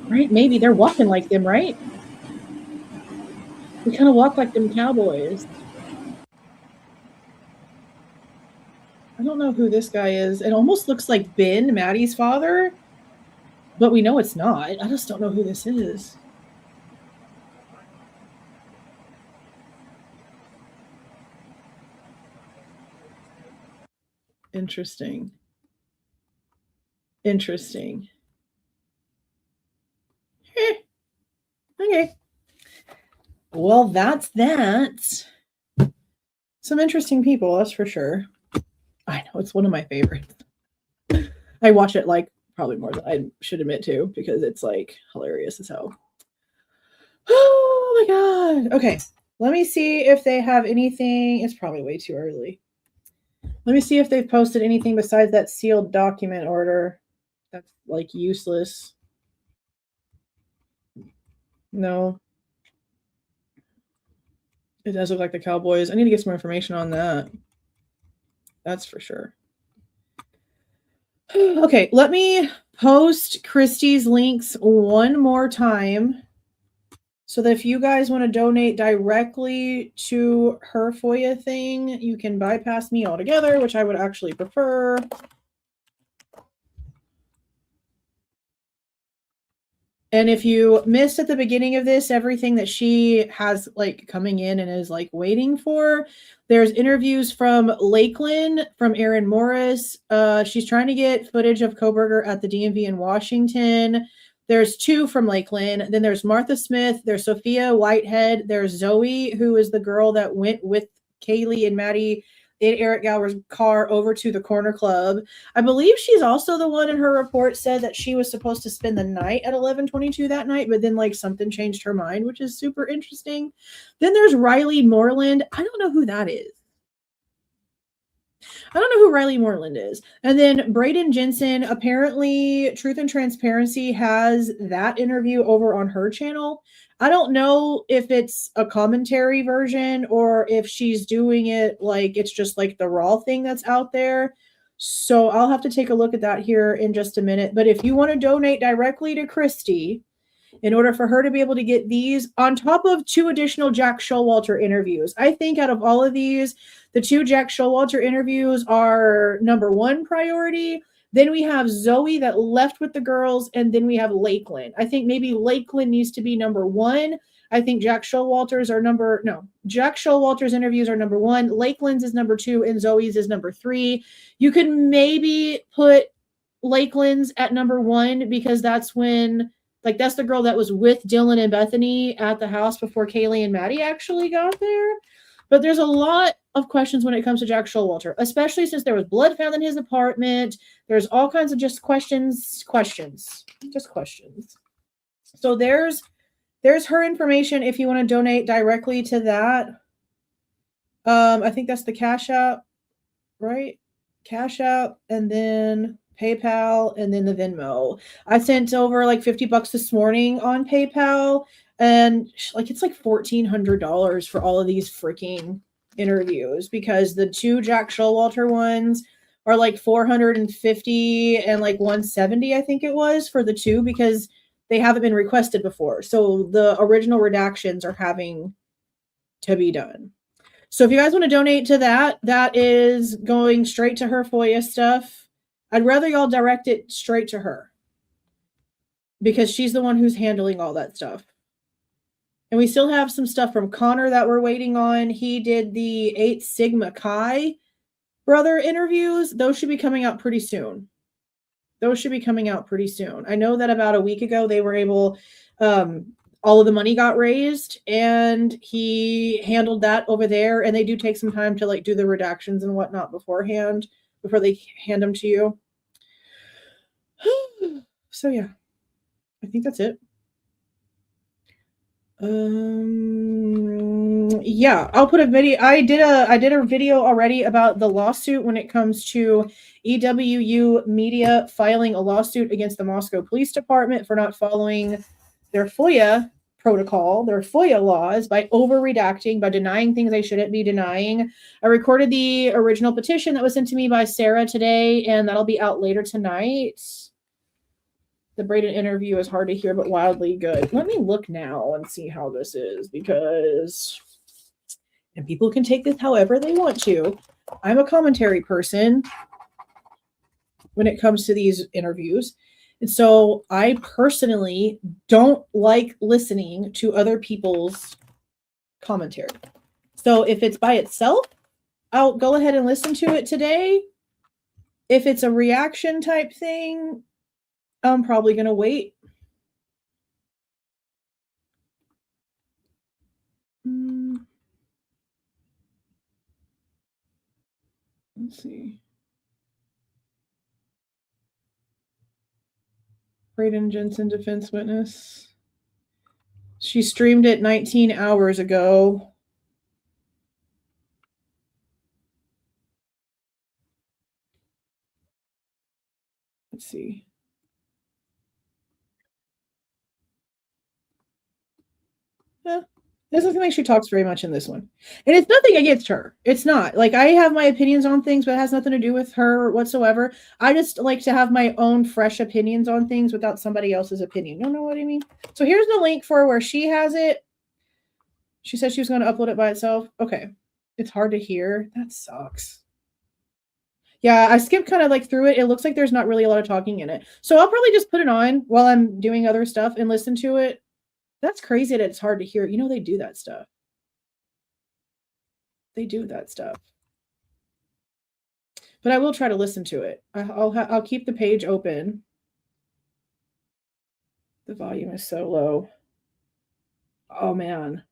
Right? Maybe they're walking like them, right? They kind of walk like them cowboys. I don't know who this guy is. It almost looks like Ben, Maddie's father, but we know it's not. I just don't know who this is. Interesting. Interesting. Okay. Well, that's that. Some interesting people, that's for sure. I know, it's one of my favorites. I watch it like probably more than I should admit to because it's like hilarious as hell. Oh my God. Okay. Let me see if they have anything. It's probably way too early. Let me see if they've posted anything besides that sealed document order. That's like useless. No. It does look like the Cowboys. I need to get some more information on that. That's for sure. Okay, let me post Christy's links one more time so that if you guys want to donate directly to her FOIA thing, you can bypass me altogether, which I would actually prefer. And if you missed at the beginning of this, everything that she has like coming in and is like waiting for, there's interviews from Lakeland, from Erin Morris. She's trying to get footage of Kohberger at the DMV in Washington. There's 2 from Lakeland. Then there's Martha Smith. There's Sophia Whitehead. There's Zoe, who is the girl that went with Kaylee and Maddie in Eric Gower's car over to the Corner Club. I believe she's also the one in her report said that she was supposed to spend the night at 11:22 that night, but then like something changed her mind, which is super interesting. Then there's Riley Moreland. I don't know who that is. I don't know who Riley Moreland is. And then Braden Jensen, apparently Truth and Transparency has that interview over on her channel. I don't know if it's a commentary version or if she's doing it like it's just like the raw thing that's out there. So I'll have to take a look at that here in just a minute. But if you want to donate directly to Christy, in order for her to be able to get these on top of 2 additional Jack Showalter interviews, I think out of all of these, the 2 Jack Showalter interviews are number 1 priority. Then we have Zoe that left with the girls, and then we have Lakeland. I think maybe Lakeland needs to be number 1. I think Jack Showalter's interviews are number 1. Lakeland's is number 2, and Zoe's is number 3. You could maybe put Lakeland's at number 1 because that's when, like, that's the girl that was with Dylan and Bethany at the house before Kaylee and Maddie actually got there. But there's a lot of questions when it comes to Jack Showalter, especially since there was blood found in his apartment. There's all kinds of just questions. So there's her information if you want to donate directly to that. I think that's the Cash App, right? Cash App and then PayPal, and then the Venmo. I sent over like $50 this morning on PayPal, and like it's like $1,400 for all of these freaking interviews, because the 2 Jack Showalter ones are like $450 and like $170, I think it was, for the 2, because they haven't been requested before. So the original redactions are having to be done. So if you guys want to donate to that, that is going straight to her FOIA stuff. I'd rather y'all direct it straight to her, because she's the one who's handling all that stuff. And we still have some stuff from Connor that we're waiting on. He did the 8 Sigma Chi brother interviews. Those should be coming out pretty soon. I know that about a week ago they were able, all of the money got raised, and he handled that over there. And they do take some time to like do the redactions and whatnot beforehand, before they hand them to you. So yeah, I think that's it. Yeah, I'll put a video. I did a video already about the lawsuit when it comes to EWU Media filing a lawsuit against the Moscow Police Department for not following their FOIA protocol, their FOIA laws, by over redacting, by denying things they shouldn't be denying. I recorded the original petition that was sent to me by Sarah today, and that'll be out later tonight. The Braden interview is hard to hear, but wildly good. Let me look now and see how this is, because, and people can take this however they want to. I'm a commentary person when it comes to these interviews. And so I personally don't like listening to other people's commentary. So if it's by itself, I'll go ahead and listen to it today. If it's a reaction type thing, I'm probably going to wait. Let's see. Braden Jensen, defense witness. She streamed it 19 hours ago. Let's see. This doesn't think she talks very much in this one. And it's nothing against her. It's not. Like, I have my opinions on things, but it has nothing to do with her whatsoever. I just like to have my own fresh opinions on things without somebody else's opinion. You know what I mean? So here's the link for where she has it. She said she was going to upload it by itself. Okay. It's hard to hear. That sucks. Yeah, I skipped kind of like through it. It looks like there's not really a lot of talking in it. So I'll probably just put it on while I'm doing other stuff and listen to it. That's crazy that it's hard to hear. You know, they do that stuff. But I will try to listen to it. I'll keep the page open. The volume is so low. Oh, man.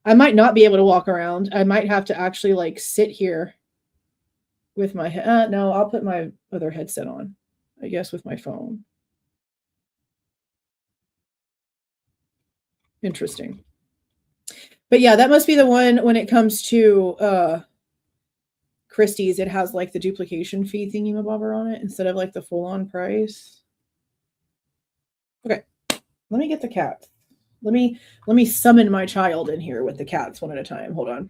I might not be able to walk around. I might have to actually like sit here with my head. No, I'll put my other headset on, I guess, with my phone. Interesting. But yeah, that must be the one when it comes to Christie's. It has like the duplication fee thingy-mabobber on it instead of like the full-on price. Okay, let me get the cat. Let me summon my child in here with the cats one at a time. Hold on.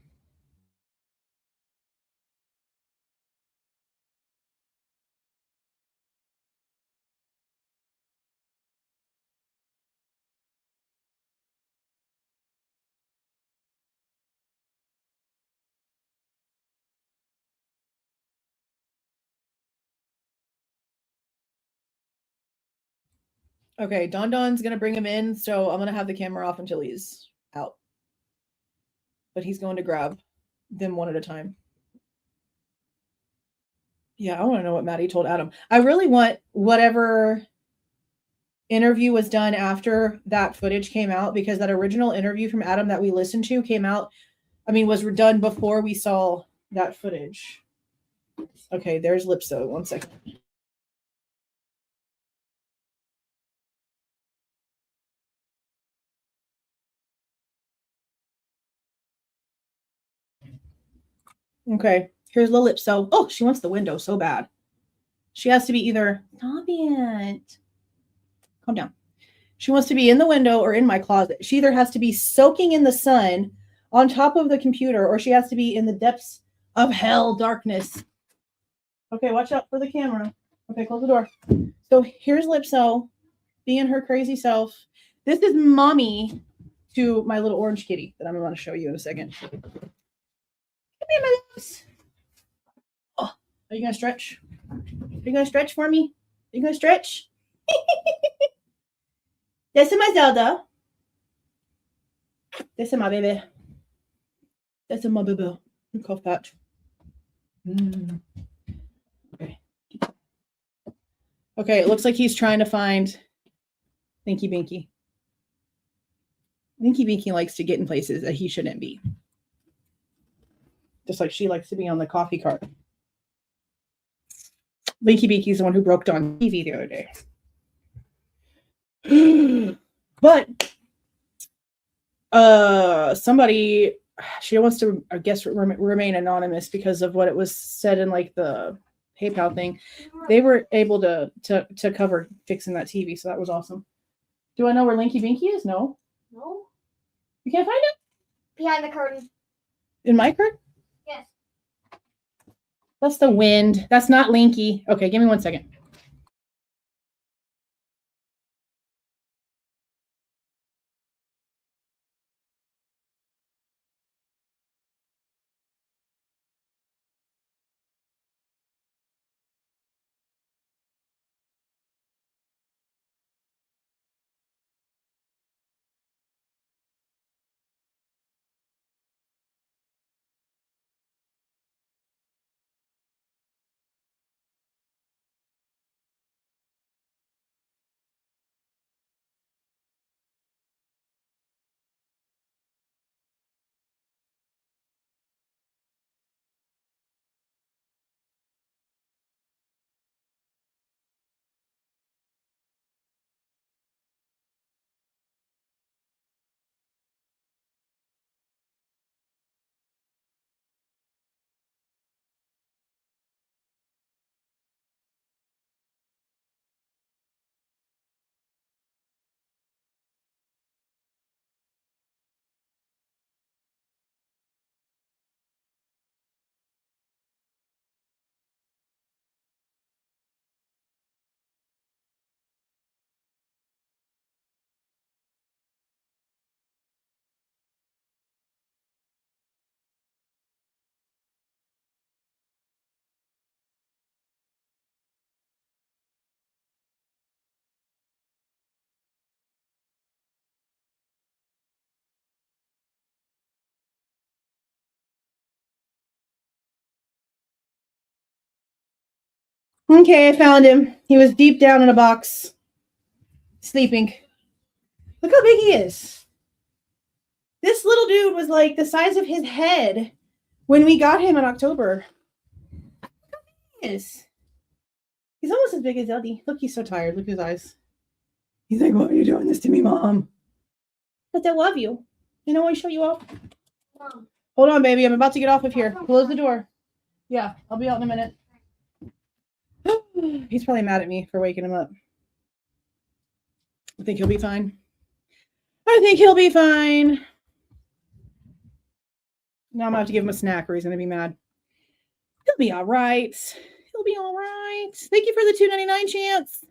Okay, Don Don's going to bring him in, so I'm going to have the camera off until he's out. But he's going to grab them one at a time. Yeah, I want to know what Maddie told Adam. I really want whatever interview was done after that footage came out, because that original interview from Adam that we listened to came out, was done before we saw that footage. Okay, there's Lipso. 1 second. Okay, here's Lilipso. Oh, she wants the window so bad. She has to be either, stop it. Calm down. She wants to be in the window or in my closet. She either has to be soaking in the sun on top of the computer, or she has to be in the depths of hell darkness. Okay, watch out for the camera. Okay, close the door. So here's Lipso being her crazy self. This is mommy to my little orange kitty that I'm going to show you in a second. Come here, my loves. Oh, are you going to stretch? Are you going to stretch for me? Are you going to stretch? This is my Zelda. This is my baby. This is my baby. Cough patch. Okay. Okay, it looks like he's trying to find Binky Binky. Binky Binky likes to get in places that he shouldn't be. Just like she likes to be on the coffee cart. Binky Binky's the one who broke on TV the other day. But somebody, she wants to, I guess, remain anonymous because of what it was said in like the PayPal thing. They were able to cover fixing that TV, so that was awesome. Do I know where Linky Binky is? No. No. You can't find it? Behind the curtain. In my curtain? Yes. That's the wind. That's not Linky. Okay, give me 1 second. Okay, I found him. He was deep down in a box, sleeping. Look how big he is. This little dude was like the size of his head when we got him in October. Look how big he is. He's almost as big as Eddie. Look, he's so tired. Look at his eyes. He's like, why are you doing this to me, Mom? But I love you. You know, I show you off. Mom. Hold on, baby. I'm about to get off of here. Close the door. Yeah, I'll be out in a minute. He's probably mad at me for waking him up. I think he'll be fine. I think he'll be fine. Now I'm going to have to give him a snack or he's going to be mad. He'll be all right. He'll be all right. Thank you for the $2.99 chance.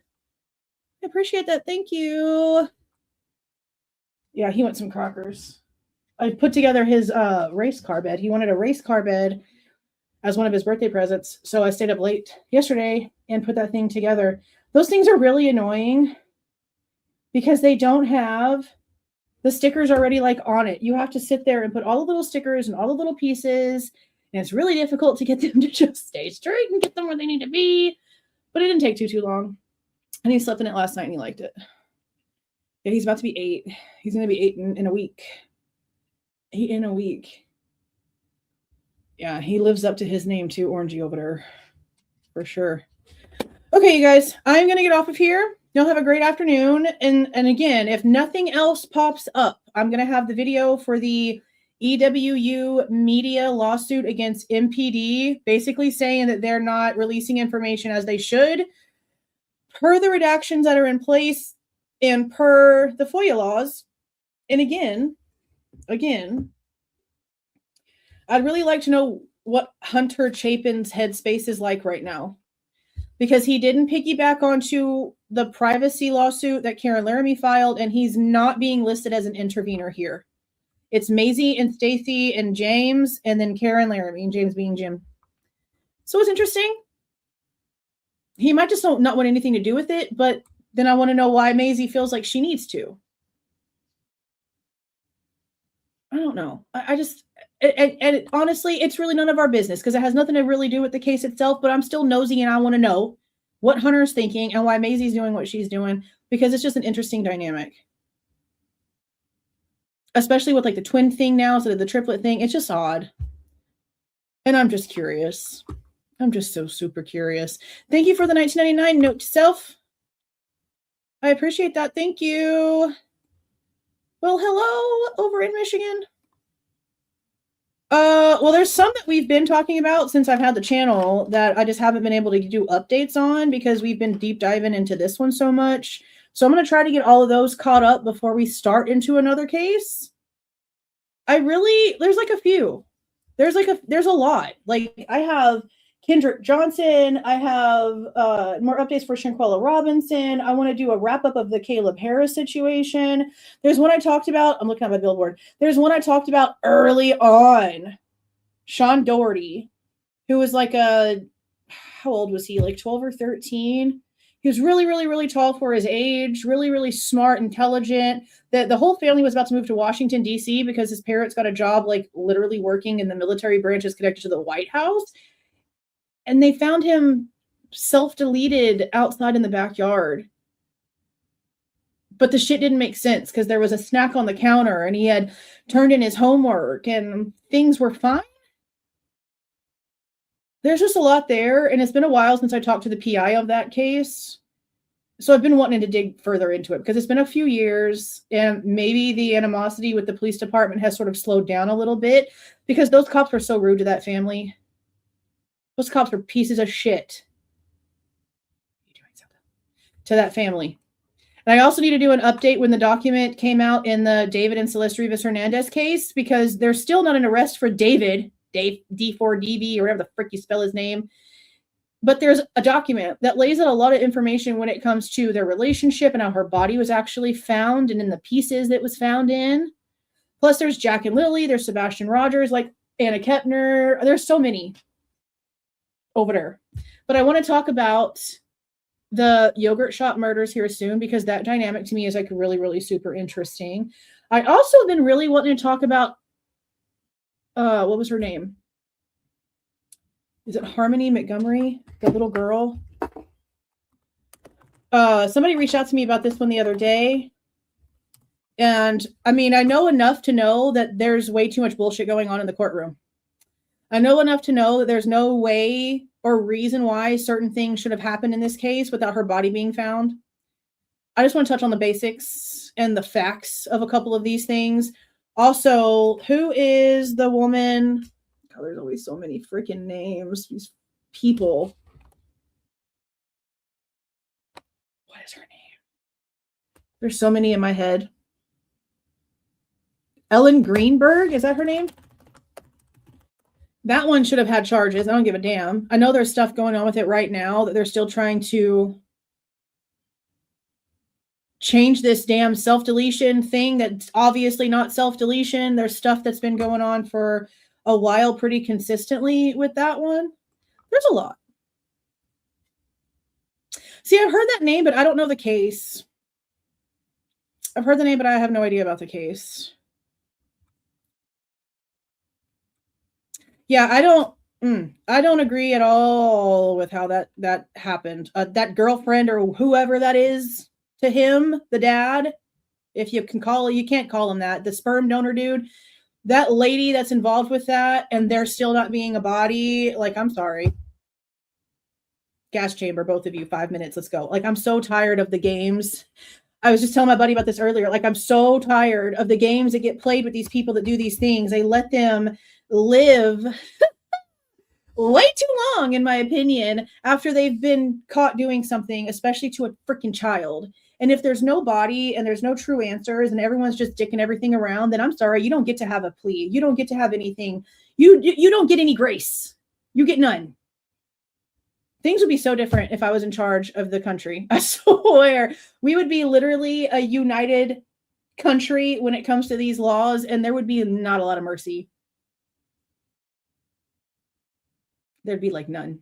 I appreciate that. Thank you. Yeah, he wants some crackers. I put together his race car bed. He wanted a race car bed as one of his birthday presents. So I stayed up late yesterday and put that thing together. Those things are really annoying because they don't have the stickers already like on it. You have to sit there and put all the little stickers and all the little pieces. And it's really difficult to get them to just stay straight and get them where they need to be. But it didn't take too long. And he slept in it last night and he liked it. Yeah, he's about to be 8. He's going to be 8 in a week. 8 in a week. Yeah, he lives up to his name too, Orangey over there. For sure. Okay, you guys, I'm going to get off of here. You'll have a great afternoon. And again, if nothing else pops up, I'm going to have the video for the EWU media lawsuit against MPD, basically saying that they're not releasing information as they should, per the redactions that are in place and per the FOIA laws. And again, I'd really like to know what Hunter Chapin's headspace is like right now, because he didn't piggyback onto the privacy lawsuit that Karen Laramie filed, and he's not being listed as an intervener here. It's Maisie and Stacy and James, and then Karen Laramie, and James being Jim. So it's interesting. He might just not want anything to do with it, but then I want to know why Maisie feels like she needs to. I don't know. I just, and honestly, it's really none of our business because it has nothing to really do with the case itself, but I'm still nosy and I want to know what Hunter's thinking and why Maisie's doing what she's doing, because it's just an interesting dynamic. Especially with like the twin thing now instead of the triplet thing. It's just odd. And I'm just curious. I'm just so super curious. Thank you for the 1999 note to self. I appreciate that. Thank you. Well, hello over in Michigan. Well, there's some that we've been talking about since I've had the channel that I just haven't been able to do updates on because we've been deep diving into this one so much. So I'm going to try to get all of those caught up before we start into another case. There's like a few. There's a lot. Like I have Kendrick Johnson. I have more updates for Shanquella Robinson. I want to do a wrap up of the Caleb Harris situation. There's one I talked about. I'm looking at my billboard. There's one I talked about early on. Sean Doherty, who was like how old was he? Like 12 or 13. He was really, really, really tall for his age, really, really smart, intelligent. The whole family was about to move to Washington, D.C. because his parents got a job like literally working in the military branches connected to the White House. And they found him self-deleted outside in the backyard. But the shit didn't make sense because there was a snack on the counter and he had turned in his homework and things were fine. There's just a lot there, and it's been a while since I talked to the PI of that case. So I've been wanting to dig further into it because it's been a few years, and maybe the animosity with the police department has sort of slowed down a little bit because those cops were so rude to that family. Those cops were pieces of shit to that family. And I also need to do an update when the document came out in the David and Celeste Rivas Hernandez case because there's still not an arrest for Dave D4DB or whatever the frick you spell his name. But there's a document that lays out a lot of information when it comes to their relationship and how her body was actually found and in the pieces that was found in. Plus there's Jack and Lily, there's Sebastian Rogers, like Anna Kepner. There's so many over there. But I want to talk about the yogurt shop murders here soon because that dynamic to me is like really, really super interesting. I also have been really wanting to talk about what was her name? Is it Harmony Montgomery, the little girl? Somebody reached out to me about this one the other day. And I mean, I know enough to know that there's way too much bullshit going on in the courtroom. I know enough to know that there's no way or reason why certain things should have happened in this case without her body being found. I just want to touch on the basics and the facts of a couple of these things. Also, who is the woman? God, there's always so many freaking names. These people. What is her name? There's so many in my head. Ellen Greenberg, is that her name? That one should have had charges. I don't give a damn. I know there's stuff going on with it right now that they're still trying to change this damn self-deletion thing that's obviously not self-deletion. There's stuff that's been going on for a while pretty consistently with that one. There's a lot. See, I've heard that name, but I don't know the case. I've heard the name, but I have no idea about the case. Yeah, I don't agree at all with how that happened. That girlfriend or whoever that is to him, the dad, if you can call it, you can't call him that. The sperm donor dude, that lady that's involved with that, and they're still not being a body. Like, I'm sorry. Gas chamber, both of you, 5 minutes. Let's go. Like, I'm so tired of the games. I was just telling my buddy about this earlier. Like, I'm so tired of the games that get played with these people that do these things. They let them live way too long, in my opinion, after they've been caught doing something, especially to a freaking child. And if there's no body and there's no true answers and everyone's just dicking everything around, then I'm sorry, you don't get to have a plea. You don't get to have anything. You don't get any grace. You get none. Things would be so different if I was in charge of the country. I swear, we would be literally a united country when it comes to these laws, and there would be not a lot of mercy. There'd be like none.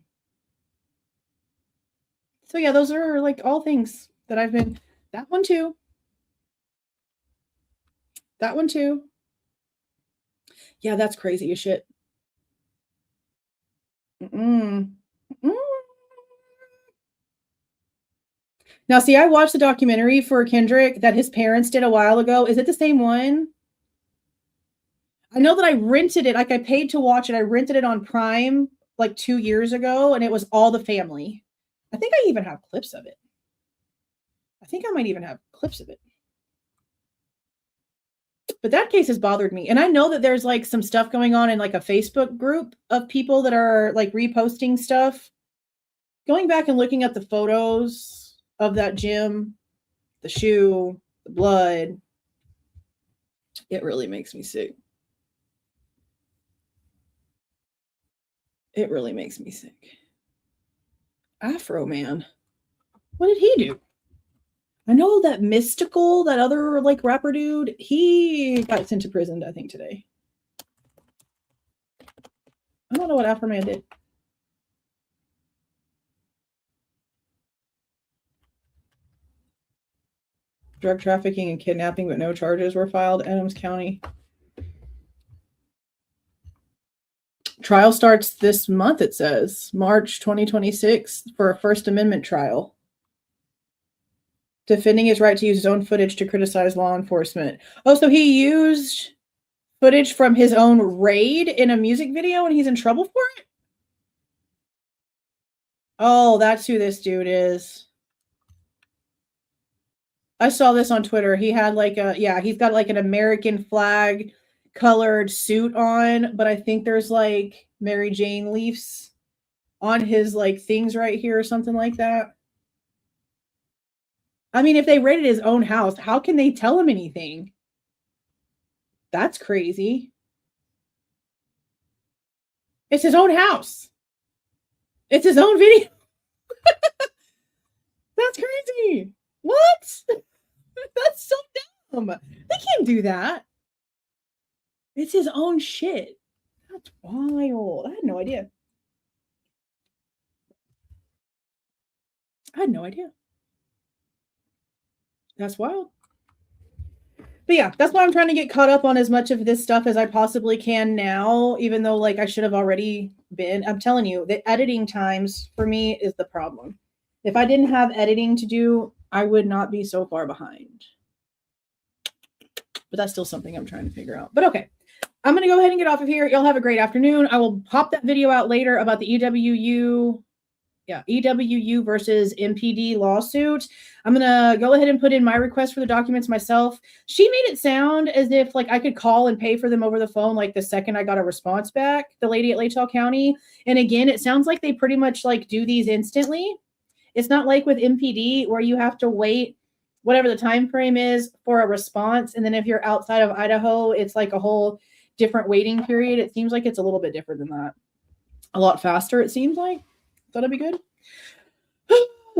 So yeah, those are like all things that I've been, that one too. That one too. Yeah, that's crazy as shit. Now, see, I watched the documentary for Kendrick that his parents did a while ago. Is it the same one? I know that I rented it. Like, I paid to watch it. I rented it on Prime like 2 years ago, and it was all the family. I think I even have clips of it. I think I might even have clips of it. But that case has bothered me. And I know that there's like some stuff going on in like a Facebook group of people that are like reposting stuff. Going back and looking at the photos of that gym, the shoe, the blood, it really makes me sick. It really makes me sick. Afro Man. What did he do? I know that Mystical, that other like rapper dude, he got sent to prison, I think, today. I don't know what Afro Man did. Drug trafficking and kidnapping, but no charges were filed. Adams County. Trial starts this month, it says. March 2026 for a First Amendment trial. Defending his right to use his own footage to criticize law enforcement. Oh, so he used footage from his own raid in a music video and he's in trouble for it? Oh, that's who this dude is. I saw this on Twitter. He had like a, yeah, he's got like an American flag colored suit on, but I think there's like Mary Jane leaves on his like things right here or something like that. I mean, if they raided his own house, how can they tell him anything? That's crazy. It's his own house. It's his own video. That's crazy. What? That's so dumb. They can't do that. It's his own shit. That's wild. I had no idea. I had no idea. That's wild. But yeah, that's why I'm trying to get caught up on as much of this stuff as I possibly can now, even though like I should have already been. I'm telling you, the editing times for me is the problem. If I didn't have editing to do, I would not be so far behind. But that's still something I'm trying to figure out. But okay, I'm going to go ahead and get off of here. Y'all have a great afternoon. I will pop that video out later about the EWU versus MPD lawsuit. I'm going to go ahead and put in my request for the documents myself. She made it sound as if like I could call and pay for them over the phone like the second I got a response back, the lady at Latell County. And again, it sounds like they pretty much like do these instantly. It's not like with MPD where you have to wait whatever the time frame is for a response. And then if you're outside of Idaho, it's like a whole different waiting period. It seems like it's a little bit different than that. A lot faster, it seems like. Thought it'd be good.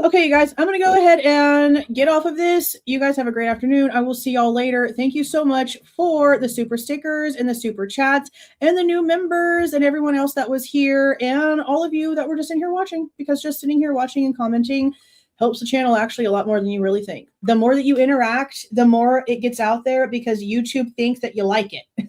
Okay, you guys, I'm going to go ahead and get off of this. You guys have a great afternoon. I will see y'all later. Thank you so much for the super stickers and the super chats and the new members and everyone else that was here and all of you that were just in here watching, because just sitting here watching and commenting helps the channel actually a lot more than you really think. The more that you interact, the more it gets out there because YouTube thinks that you like it.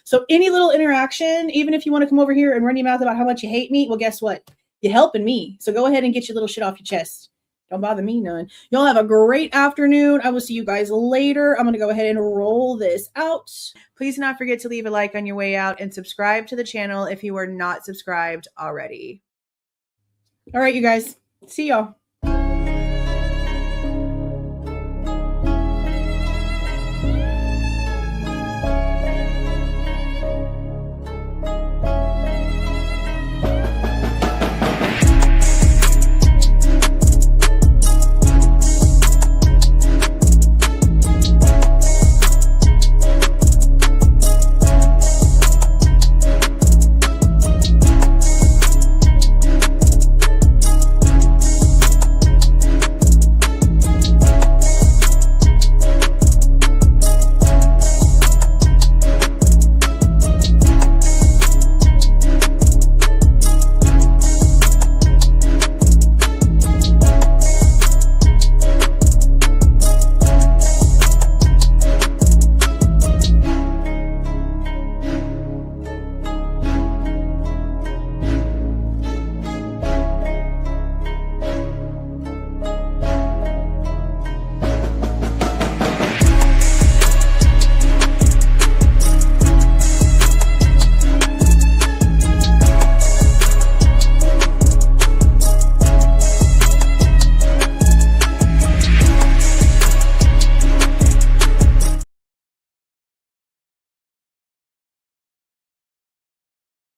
So any little interaction, even if you want to come over here and run your mouth about how much you hate me, well, guess what? You're helping me. So go ahead and get your little shit off your chest. Don't bother me none. Y'all have a great afternoon. I will see you guys later. I'm going to go ahead and roll this out. Please do not forget to leave a like on your way out and subscribe to the channel if you are not subscribed already. All right, you guys. See y'all.